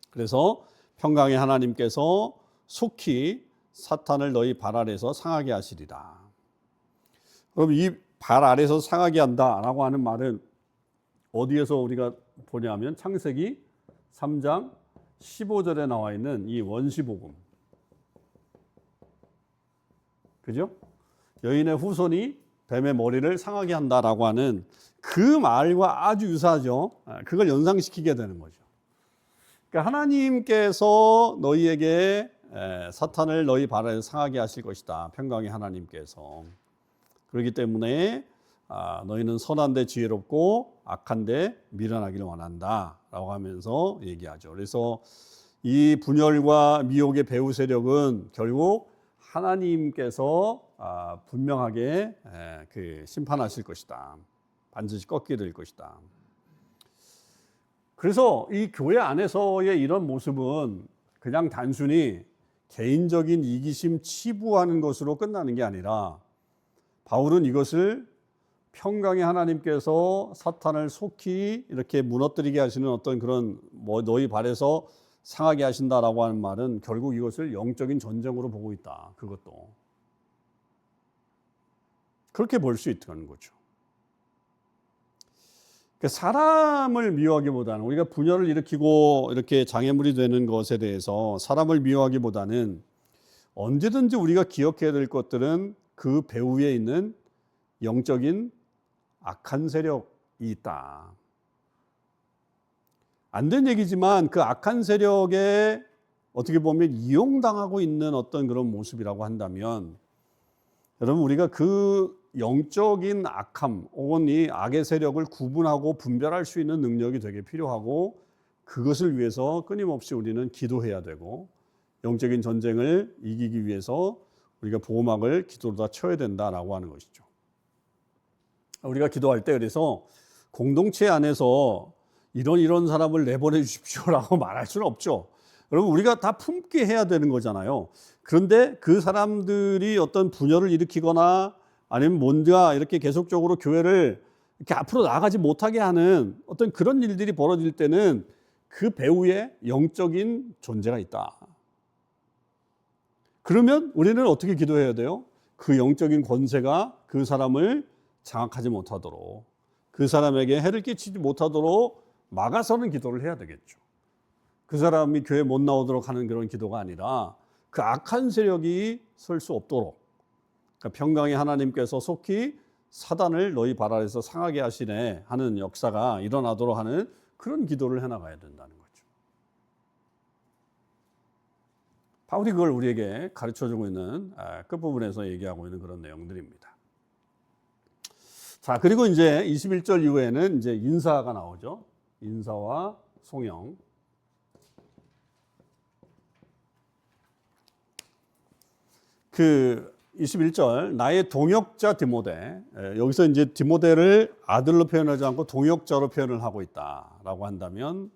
그래서 평강의 하나님께서 속히 사탄을 너희 발 아래서 상하게 하시리라. 그럼 이 발 아래서 상하게 한다라고 하는 말은 어디에서 우리가 보냐면 창세기 3장 15절에 나와 있는 이 원시복음. 그죠? 여인의 후손이 뱀의 머리를 상하게 한다라고 하는 그 말과 아주 유사하죠. 그걸 연상시키게 되는 거죠. 그러니까 하나님께서 너희에게 사탄을 너희 발 아래서 상하게 하실 것이다. 평강의 하나님께서. 그렇기 때문에 너희는 선한데 지혜롭고 악한데 미련하기를 원한다 라고 하면서 얘기하죠. 그래서 이 분열과 미혹의 배후 세력은 결국 하나님께서 분명하게 심판하실 것이다. 반드시 꺾게 될 것이다. 그래서 이 교회 안에서의 이런 모습은 그냥 단순히 개인적인 이기심 치부하는 것으로 끝나는 게 아니라 바울은 이것을 평강의 하나님께서 사탄을 속히 이렇게 무너뜨리게 하시는 어떤 그런 너희 발에서 상하게 하신다라고 하는 말은 결국 이것을 영적인 전쟁으로 보고 있다. 그것도 그렇게 볼 수 있다는 거죠. 사람을 미워하기보다는 우리가 분열을 일으키고 이렇게 장애물이 되는 것에 대해서 사람을 미워하기보다는 언제든지 우리가 기억해야 될 것들은 그 배후에 있는 영적인 악한 세력이 있다. 안 된 얘기지만 그 악한 세력에 어떻게 보면 이용당하고 있는 어떤 그런 모습이라고 한다면 여러분 우리가 그 영적인 악함 혹은 이 악의 세력을 구분하고 분별할 수 있는 능력이 되게 필요하고 그것을 위해서 끊임없이 우리는 기도해야 되고 영적인 전쟁을 이기기 위해서 우리가 보호막을 기도로다 쳐야 된다라고 하는 것이죠. 우리가 기도할 때 그래서 공동체 안에서 이런 사람을 내보내 주십시오라고 말할 수는 없죠. 여러분 우리가 다 품게 해야 되는 거잖아요. 그런데 그 사람들이 어떤 분열을 일으키거나 아니면 뭔가 이렇게 계속적으로 교회를 이렇게 앞으로 나아가지 못하게 하는 어떤 그런 일들이 벌어질 때는 그 배우의 영적인 존재가 있다. 그러면 우리는 어떻게 기도해야 돼요? 그 영적인 권세가 그 사람을 장악하지 못하도록, 그 사람에게 해를 끼치지 못하도록 막아서는 기도를 해야 되겠죠. 그 사람이 교회 못 나오도록 하는 그런 기도가 아니라 그 악한 세력이 설 수 없도록, 그러니까 평강의 하나님께서 속히 사단을 너희 발 아래서 상하게 하시네 하는 역사가 일어나도록 하는 그런 기도를 해나가야 된다는 거죠. 바울이 그걸 우리에게 가르쳐주고 있는 끝부분에서 얘기하고 있는 그런 내용들입니다. 자, 그리고 이제 21절 이후에는 이제 인사가 나오죠. 인사와 송영. 그 21절 나의 동역자 디모데, 여기서 이제 디모데를 아들로 표현하지 않고 동역자로 표현을 하고 있다라고 한다면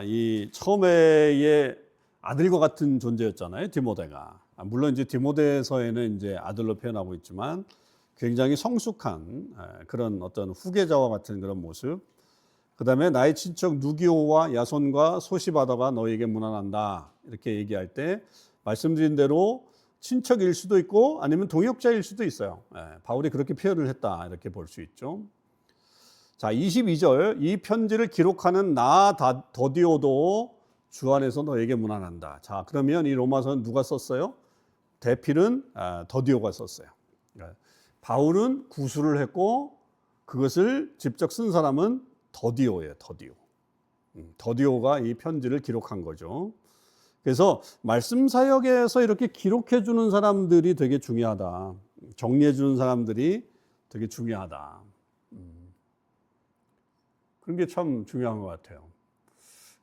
이 처음에의 아들과 같은 존재였잖아요, 디모데가. 물론 이제 디모데서에는 이제 아들로 표현하고 있지만 굉장히 성숙한 그런 어떤 후계자와 같은 그런 모습. 그다음에 나의 친척 누기오와 야손과 소시바다가 너에게 문안한다 이렇게 얘기할 때 말씀드린 대로 친척일 수도 있고 아니면 동역자일 수도 있어요. 바울이 그렇게 표현을 했다 이렇게 볼 수 있죠. 자, 22절 이 편지를 기록하는 나 더디오도 주 안에서 너에게 문안한다. 자, 그러면 이 로마서는 누가 썼어요? 대필은 더디오가 썼어요. 바울은 구술을 했고 그것을 직접 쓴 사람은 더디오예요. 더디오가 이 편지를 기록한 거죠. 그래서 말씀 사역에서 이렇게 기록해 주는 사람들이 되게 중요하다. 정리해 주는 사람들이 되게 중요하다. 그런 게 참 중요한 것 같아요.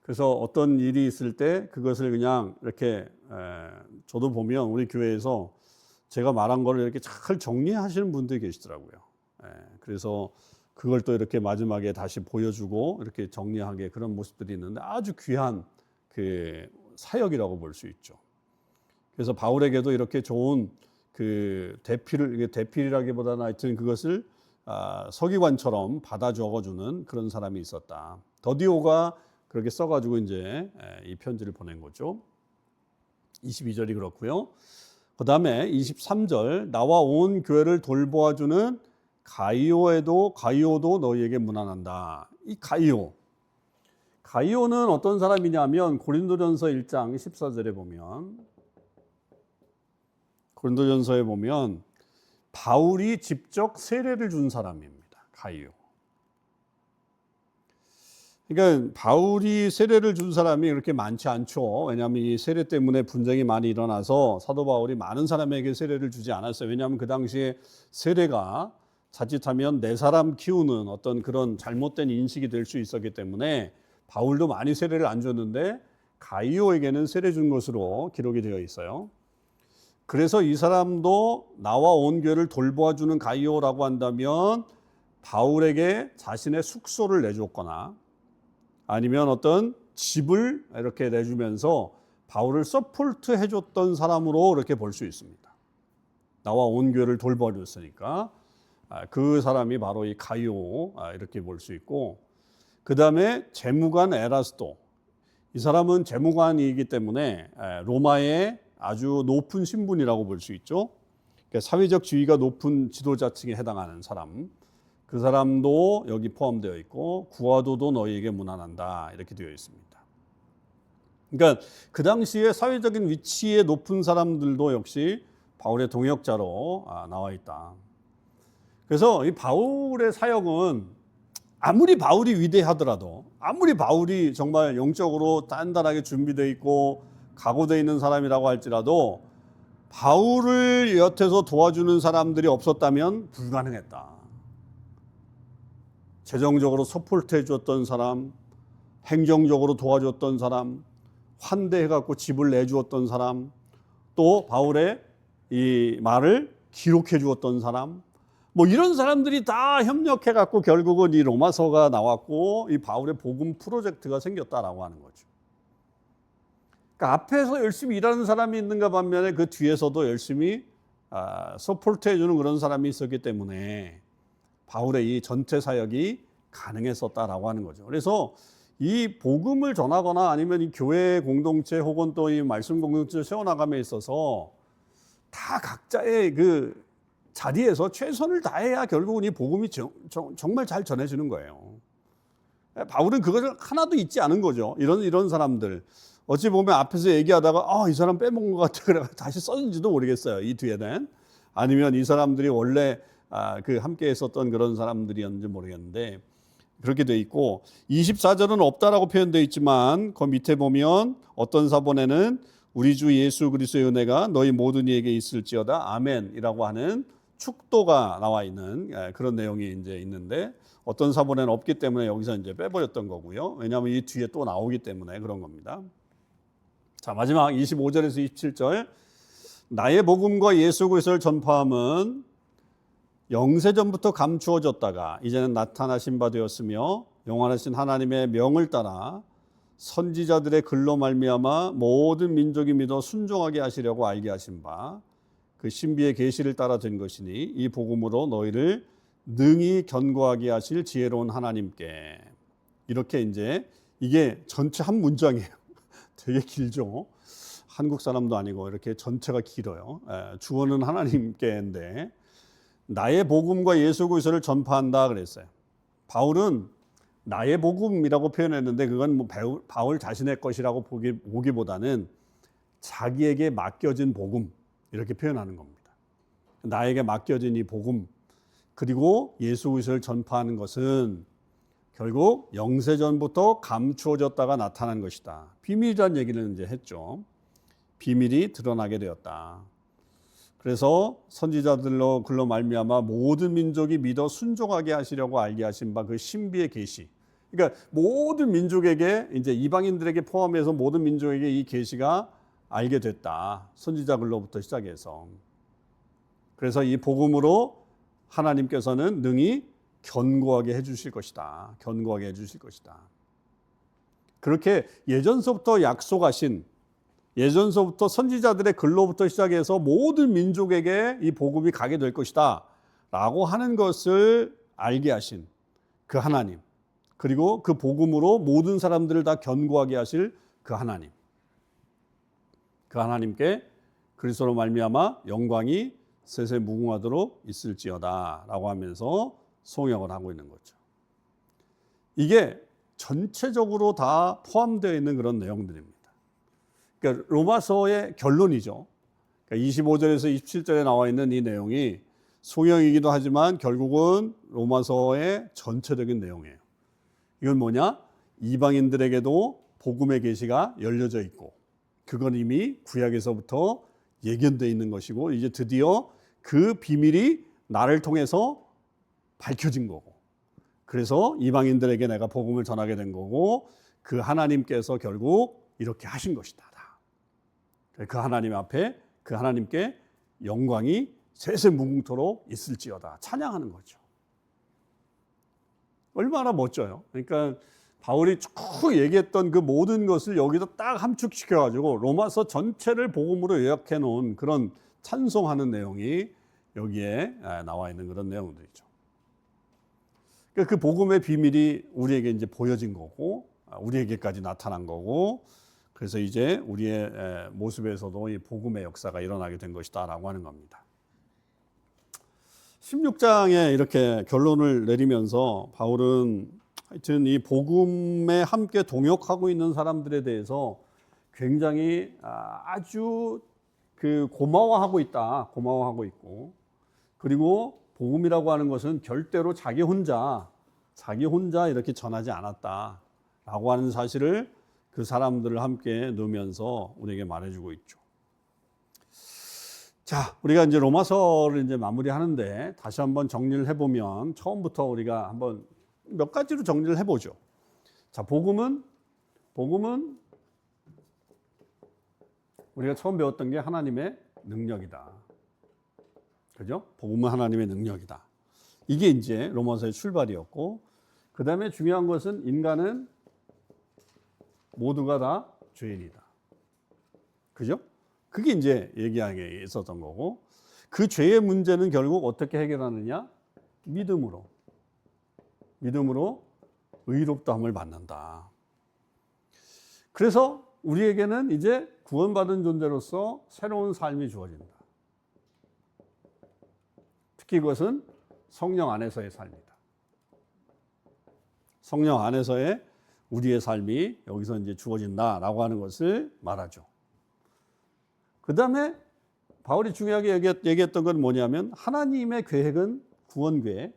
그래서 어떤 일이 있을 때 그것을 그냥 이렇게 저도 보면 우리 교회에서 제가 말한 거를 이렇게 잘 정리하시는 분들이 계시더라고요. 그래서 그걸 또 이렇게 마지막에 다시 보여주고 이렇게 정리하게 그런 모습들이 있는데 아주 귀한 그 사역이라고 볼 수 있죠. 그래서 바울에게도 이렇게 좋은 그 대필이라기보다는 하여튼 그것을 서기관처럼 받아 적어주는 그런 사람이 있었다. 더디오가 그렇게 써가지고 이제 이 편지를 보낸 거죠. 22절이 그렇고요. 그 다음에 23절 나와 온 교회를 돌보아주는 가이오도 너희에게 문안한다. 이 가이오는 어떤 사람이냐면 고린도전서 1장 14절에 보면 고린도전서에 보면 바울이 직접 세례를 준 사람입니다. 가이오. 그러니까 바울이 세례를 준 사람이 그렇게 많지 않죠. 왜냐하면 이 세례 때문에 분쟁이 많이 일어나서 사도 바울이 많은 사람에게 세례를 주지 않았어요. 왜냐하면 그 당시에 세례가 자칫하면 내 사람 키우는 어떤 그런 잘못된 인식이 될 수 있었기 때문에 바울도 많이 세례를 안 줬는데 가이오에게는 세례 준 것으로 기록이 되어 있어요. 그래서 이 사람도 나와 온 교회를 돌보아주는 가이오라고 한다면 바울에게 자신의 숙소를 내줬거나 아니면 어떤 집을 이렇게 내주면서 바울을 서포트 해줬던 사람으로 이렇게 볼 수 있습니다. 나와 온 교회를 돌봐줬으니까 그 사람이 바로 이 가이오 이렇게 볼 수 있고, 그 다음에 재무관 에라스도, 이 사람은 재무관이기 때문에 로마의 아주 높은 신분이라고 볼 수 있죠. 그러니까 사회적 지위가 높은 지도자층에 해당하는 사람, 그 사람도 여기 포함되어 있고 구하도도 너희에게 문안한다 이렇게 되어 있습니다. 그러니까 그 당시에 사회적인 위치에 높은 사람들도 역시 바울의 동역자로 나와 있다. 그래서 이 바울의 사역은 아무리 바울이 위대하더라도, 아무리 바울이 정말 영적으로 단단하게 준비되어 있고 각오되어 있는 사람이라고 할지라도 바울을 곁에서 도와주는 사람들이 없었다면 불가능했다. 재정적으로 서포트해 줬던 사람, 행정적으로 도와줬던 사람, 환대해갖고 집을 내주었던 사람, 또 바울의 이 말을 기록해 주었던 사람, 뭐 이런 사람들이 다 협력해 갖고 결국은 이 로마서가 나왔고 이 바울의 복음 프로젝트가 생겼다라고 하는 거죠. 그러니까 앞에서 열심히 일하는 사람이 있는가 반면에 그 뒤에서도 열심히 서포트해 주는 그런 사람이 있었기 때문에 바울의 이 전체 사역이 가능했었다라고 하는 거죠. 그래서 이 복음을 전하거나 아니면 이 교회 공동체 혹은 또 이 말씀 공동체를 세워나감에 있어서 다 각자의 그 자리에서 최선을 다해야 결국은 이 복음이 정말 잘 전해지는 거예요. 바울은 그것을 하나도 잊지 않은 거죠. 이런 사람들. 어찌 보면 앞에서 얘기하다가 이 사람 빼먹은 것 같아. 그래 다시 썼는지도 모르겠어요. 이 뒤에는. 아니면 이 사람들이 원래 그 함께 했었던 그런 사람들이었는지 모르겠는데 그렇게 돼 있고 24절은 없다라고 표현되어 있지만 그 밑에 보면 어떤 사본에는 우리 주 예수 그리스도의 은혜가 너희 모든 이에게 있을지어다 아멘이라고 하는 축도가 나와 있는 그런 내용이 이제 있는데 어떤 사본에는 없기 때문에 여기서 이제 빼버렸던 거고요. 왜냐하면 이 뒤에 또 나오기 때문에 그런 겁니다. 자, 마지막 25절에서 27절. 나의 복음과 예수 그리스도를 전파함은 영세전부터 감추어졌다가 이제는 나타나신 바 되었으며 영원하신 하나님의 명을 따라 선지자들의 글로 말미암아 모든 민족이 믿어 순종하게 하시려고 알게 하신 바 그 신비의 계시를 따라 된 것이니 이 복음으로 너희를 능히 견고하게 하실 지혜로운 하나님께. 이렇게 이제 이게 전체 한 문장이에요. 되게 길죠. 한국 사람도 아니고 이렇게 전체가 길어요. 주어는 하나님께인데 나의 복음과 예수 그리스도를 전파한다 그랬어요. 바울은 나의 복음이라고 표현했는데 그건 뭐 바울 자신의 것이라고 보기보다는 자기에게 맡겨진 복음 이렇게 표현하는 겁니다. 나에게 맡겨진 이 복음 그리고 예수 그리스도를 전파하는 것은 결국 영세전부터 감추어졌다가 나타난 것이다. 비밀이라는 얘기를 이제 했죠. 비밀이 드러나게 되었다. 그래서 선지자들로 글로 말미암아 모든 민족이 믿어 순종하게 하시려고 알게 하신 바 그 신비의 계시. 그러니까 모든 민족에게 이제 이방인들에게 포함해서 모든 민족에게 이 계시가 알게 됐다. 선지자 글로부터 시작해서. 그래서 이 복음으로 하나님께서는 능히 견고하게 해주실 것이다. 견고하게 해주실 것이다. 그렇게 예전서부터 약속하신 예전서부터 선지자들의 글로부터 시작해서 모든 민족에게 이 복음이 가게 될 것이다 라고 하는 것을 알게 하신 그 하나님 그리고 그 복음으로 모든 사람들을 다 견고하게 하실 그 하나님 그 하나님께 그리스도로 말미암아 영광이 세세 무궁하도록 있을지어다 라고 하면서 송영을 하고 있는 거죠. 이게 전체적으로 다 포함되어 있는 그런 내용들입니다. 그러니까 로마서의 결론이죠. 그러니까 25절에서 27절에 나와 있는 이 내용이 소형이기도 하지만 결국은 로마서의 전체적인 내용이에요. 이건 뭐냐? 이방인들에게도 복음의 계시가 열려져 있고 그건 이미 구약에서부터 예견되어 있는 것이고 이제 드디어 그 비밀이 나를 통해서 밝혀진 거고 그래서 이방인들에게 내가 복음을 전하게 된 거고 그 하나님께서 결국 이렇게 하신 것이다. 그 하나님 앞에 그 하나님께 영광이 세세 무궁토록 있을지어다 찬양하는 거죠. 얼마나 멋져요. 그러니까 바울이 쭉 얘기했던 그 모든 것을 여기다 딱 함축시켜가지고 로마서 전체를 복음으로 요약해 놓은 그런 찬송하는 내용이 여기에 나와 있는 그런 내용들이죠. 그러니까 그 복음의 비밀이 우리에게 이제 보여진 거고 우리에게까지 나타난 거고 그래서 이제 우리의 모습에서도 이 복음의 역사가 일어나게 된 것이다라고 하는 겁니다. 16장에 이렇게 결론을 내리면서 바울은 하여튼 이 복음에 함께 동역하고 있는 사람들에 대해서 굉장히 아주 그 고마워하고 있고 그리고 복음이라고 하는 것은 절대로 자기 혼자 이렇게 전하지 않았다라고 하는 사실을 그 사람들을 함께 넣으면서 우리에게 말해주고 있죠. 자, 우리가 이제 로마서를 이제 마무리하는데 다시 한번 정리를 해보면 처음부터 우리가 한번 몇 가지로 정리를 해보죠. 자, 복음은 우리가 처음 배웠던 게 하나님의 능력이다. 그죠? 복음은 하나님의 능력이다. 이게 이제 로마서의 출발이었고, 그 다음에 중요한 것은 인간은 모두가 다 죄인이다. 그죠? 그게 이제 얘기하게 있었던 거고, 그 죄의 문제는 결국 어떻게 해결하느냐? 믿음으로 의롭다함을 받는다. 그래서 우리에게는 이제 구원받은 존재로서 새로운 삶이 주어진다. 특히 그것은 성령 안에서의 삶이다. 성령 안에서의 우리의 삶이 여기서 이제 주어진다라고 하는 것을 말하죠. 그 다음에 바울이 중요하게 얘기했던 건 뭐냐면 하나님의 계획은 구원궤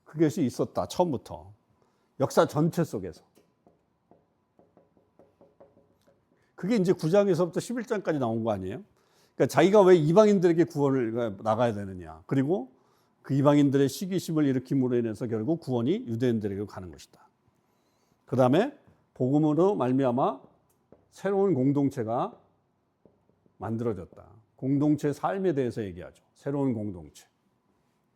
그것이 있었다. 처음부터 역사 전체 속에서. 그게 이제 9장에서부터 11장까지 나온 거 아니에요? 그러니까 자기가 왜 이방인들에게 구원을 나가야 되느냐. 그리고 그 이방인들의 시기심을 일으킴으로 인해서 결국 구원이 유대인들에게 가는 것이다. 그 다음에 복음으로 말미암아 새로운 공동체가 만들어졌다. 공동체 삶에 대해서 얘기하죠. 새로운 공동체.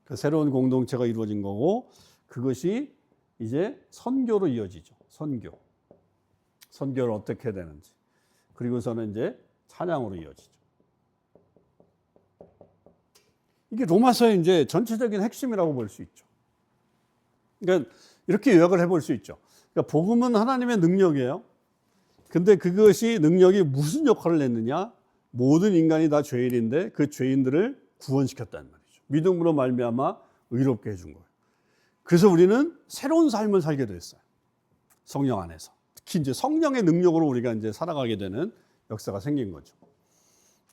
그 새로운 공동체가 이루어진 거고 그것이 이제 선교로 이어지죠. 선교를 어떻게 해야 되는지. 그리고서는 이제 찬양으로 이어지죠. 이게 로마서의 이제 전체적인 핵심이라고 볼 수 있죠. 그러니까 이렇게 요약을 해볼 수 있죠. 그러니까 복음은 하나님의 능력이에요. 근데 그것이 능력이 무슨 역할을 했느냐? 모든 인간이 다 죄인인데 그 죄인들을 구원시켰다는 말이죠. 믿음으로 말미암아 의롭게 해준 거예요. 그래서 우리는 새로운 삶을 살게 됐어요. 성령 안에서. 특히 이제 성령의 능력으로 우리가 이제 살아가게 되는 역사가 생긴 거죠.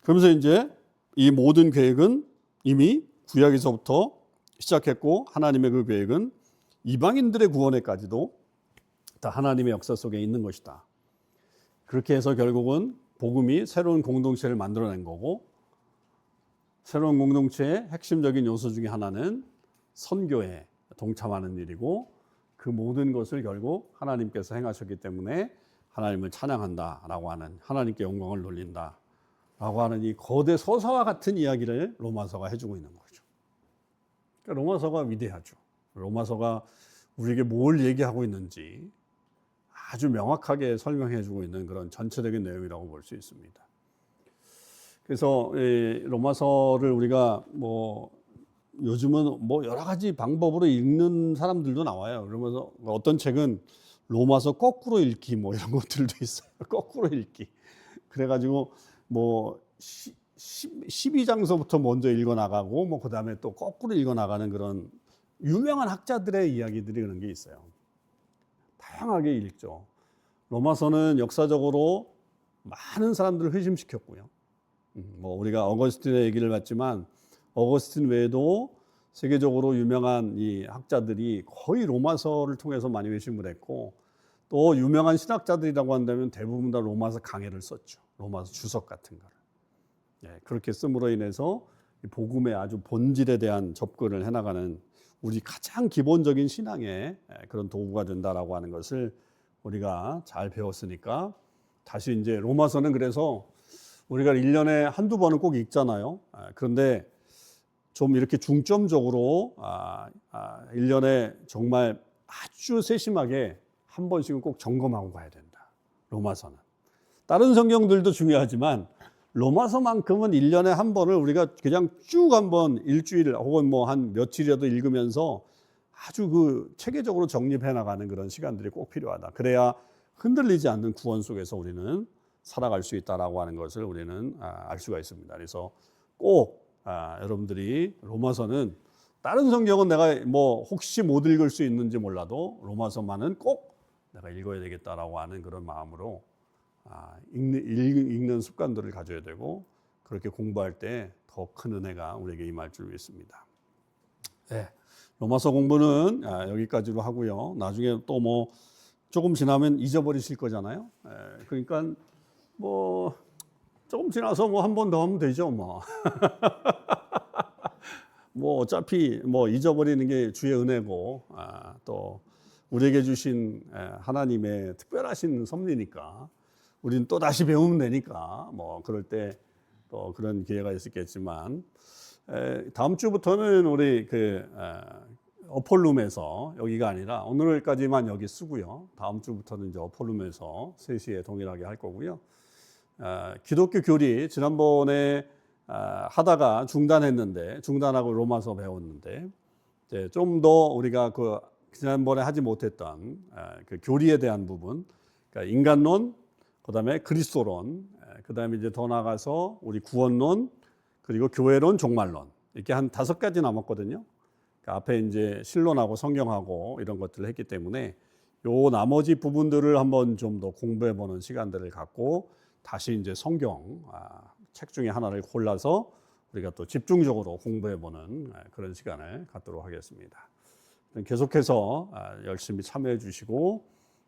그러면서 이제 이 모든 계획은 이미 구약에서부터 시작했고 하나님의 그 계획은 이방인들의 구원에까지도 다 하나님의 역사 속에 있는 것이다. 그렇게 해서 결국은 복음이 새로운 공동체를 만들어낸 거고 새로운 공동체의 핵심적인 요소 중에 하나는 선교에 동참하는 일이고 그 모든 것을 결국 하나님께서 행하셨기 때문에 하나님을 찬양한다라고 하는 하나님께 영광을 돌린다라고 하는 이 거대 서사와 같은 이야기를 로마서가 해주고 있는 거죠. 그러니까 로마서가 위대하죠. 로마서가 우리에게 뭘 얘기하고 있는지 아주 명확하게 설명해주고 있는 그런 전체적인 내용이라고 볼 수 있습니다. 그래서 로마서를 우리가 요즘은 여러 가지 방법으로 읽는 사람들도 나와요. 그러면서 어떤 책은 로마서 거꾸로 읽기 이런 것들도 있어요. 거꾸로 읽기. 그래가지고 12장서부터 먼저 읽어나가고 그 다음에 또 거꾸로 읽어나가는 그런 유명한 학자들의 이야기들이 그런 게 있어요. 다양하게 읽죠. 로마서는 역사적으로 많은 사람들을 회심시켰고요. 우리가 어거스틴의 얘기를 봤지만 어거스틴 외에도 세계적으로 유명한 이 학자들이 거의 로마서를 통해서 많이 회심을 했고 또 유명한 신학자들이라고 한다면 대부분 다 로마서 강해를 썼죠. 로마서 주석 같은 거를. 그렇게 씀으로 인해서 복음의 아주 본질에 대한 접근을 해나가는 우리 가장 기본적인 신앙의 그런 도구가 된다라고 하는 것을 우리가 잘 배웠으니까 다시 이제 로마서는 그래서 우리가 1년에 한두 번은 꼭 읽잖아요. 그런데 좀 이렇게 중점적으로 1년에 정말 아주 세심하게 한 번씩은 꼭 점검하고 가야 된다. 로마서는. 다른 성경들도 중요하지만 로마서만큼은 1년에 한 번을 우리가 그냥 쭉 한번 일주일 혹은 한 며칠이라도 읽으면서 아주 그 체계적으로 정립해 나가는 그런 시간들이 꼭 필요하다. 그래야 흔들리지 않는 구원 속에서 우리는 살아갈 수 있다라고 하는 것을 우리는 알 수가 있습니다. 그래서 꼭 여러분들이 로마서는 다른 성경은 내가 혹시 못 읽을 수 있는지 몰라도 로마서만은 꼭 내가 읽어야 되겠다라고 하는 그런 마음으로 읽는 습관들을 가져야 되고 그렇게 공부할 때 더 큰 은혜가 우리에게 임할 줄 믿습니다. 네, 로마서 공부는 여기까지로 하고요. 나중에 또 조금 지나면 잊어버리실 거잖아요. 그러니까 조금 지나서 한 번 더 하면 되죠. 어차피 잊어버리는 게 주의 은혜고 또 우리에게 주신 하나님의 특별하신 섭리니까 우리는 또 다시 배우면 되니까 그럴 때 또 그런 기회가 있었겠지만 다음 주부터는 우리 어폴룸에서 여기가 아니라 오늘까지만 여기 쓰고요. 다음 주부터는 이제 어폴룸에서 3시에 동일하게 할 거고요. 기독교 교리 지난번에 하다가 중단하고 로마서 배웠는데 좀 더 우리가 지난번에 하지 못했던 그 교리에 대한 부분, 그러니까 인간론, 그다음에 그리스도론, 그다음에 이제 더 나아가서 우리 구원론, 그리고 교회론, 종말론 이렇게 한 5가지 남았거든요. 그러니까 앞에 이제 신론하고 성경하고 이런 것들을 했기 때문에 요 나머지 부분들을 한번 좀 더 공부해 보는 시간들을 갖고 다시 이제 성경 책 중에 하나를 골라서 우리가 또 집중적으로 공부해 보는 그런 시간을 갖도록 하겠습니다. 계속해서 열심히 참여해 주시고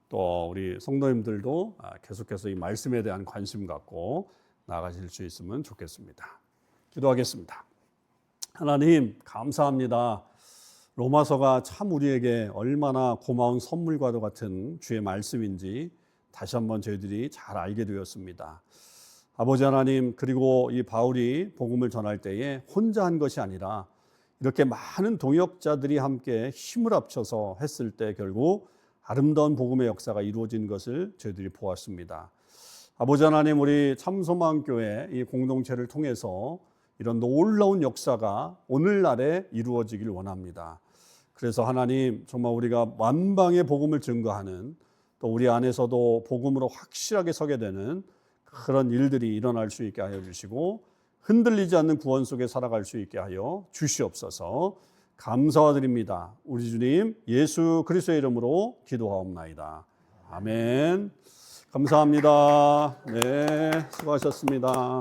또 우리 성도님들도 계속해서 이 말씀에 대한 관심 갖고 나아가실 수 있으면 좋겠습니다. 기도하겠습니다. 하나님 감사합니다. 로마서가 참 우리에게 얼마나 고마운 선물과도 같은 주의 말씀인지 다시 한번 저희들이 잘 알게 되었습니다. 아버지 하나님, 그리고 이 바울이 복음을 전할 때에 혼자 한 것이 아니라 이렇게 많은 동역자들이 함께 힘을 합쳐서 했을 때 결국 아름다운 복음의 역사가 이루어진 것을 저희들이 보았습니다. 아버지 하나님, 우리 참소망교회 이 공동체를 통해서 이런 놀라운 역사가 오늘날에 이루어지길 원합니다. 그래서 하나님, 정말 우리가 만방의 복음을 증거하는, 또 우리 안에서도 복음으로 확실하게 서게 되는 그런 일들이 일어날 수 있게 하여 주시고 흔들리지 않는 구원 속에 살아갈 수 있게 하여 주시옵소서. 감사와 드립니다. 우리 주님 예수 그리스도의 이름으로 기도하옵나이다. 아멘. 감사합니다. 네, 수고하셨습니다.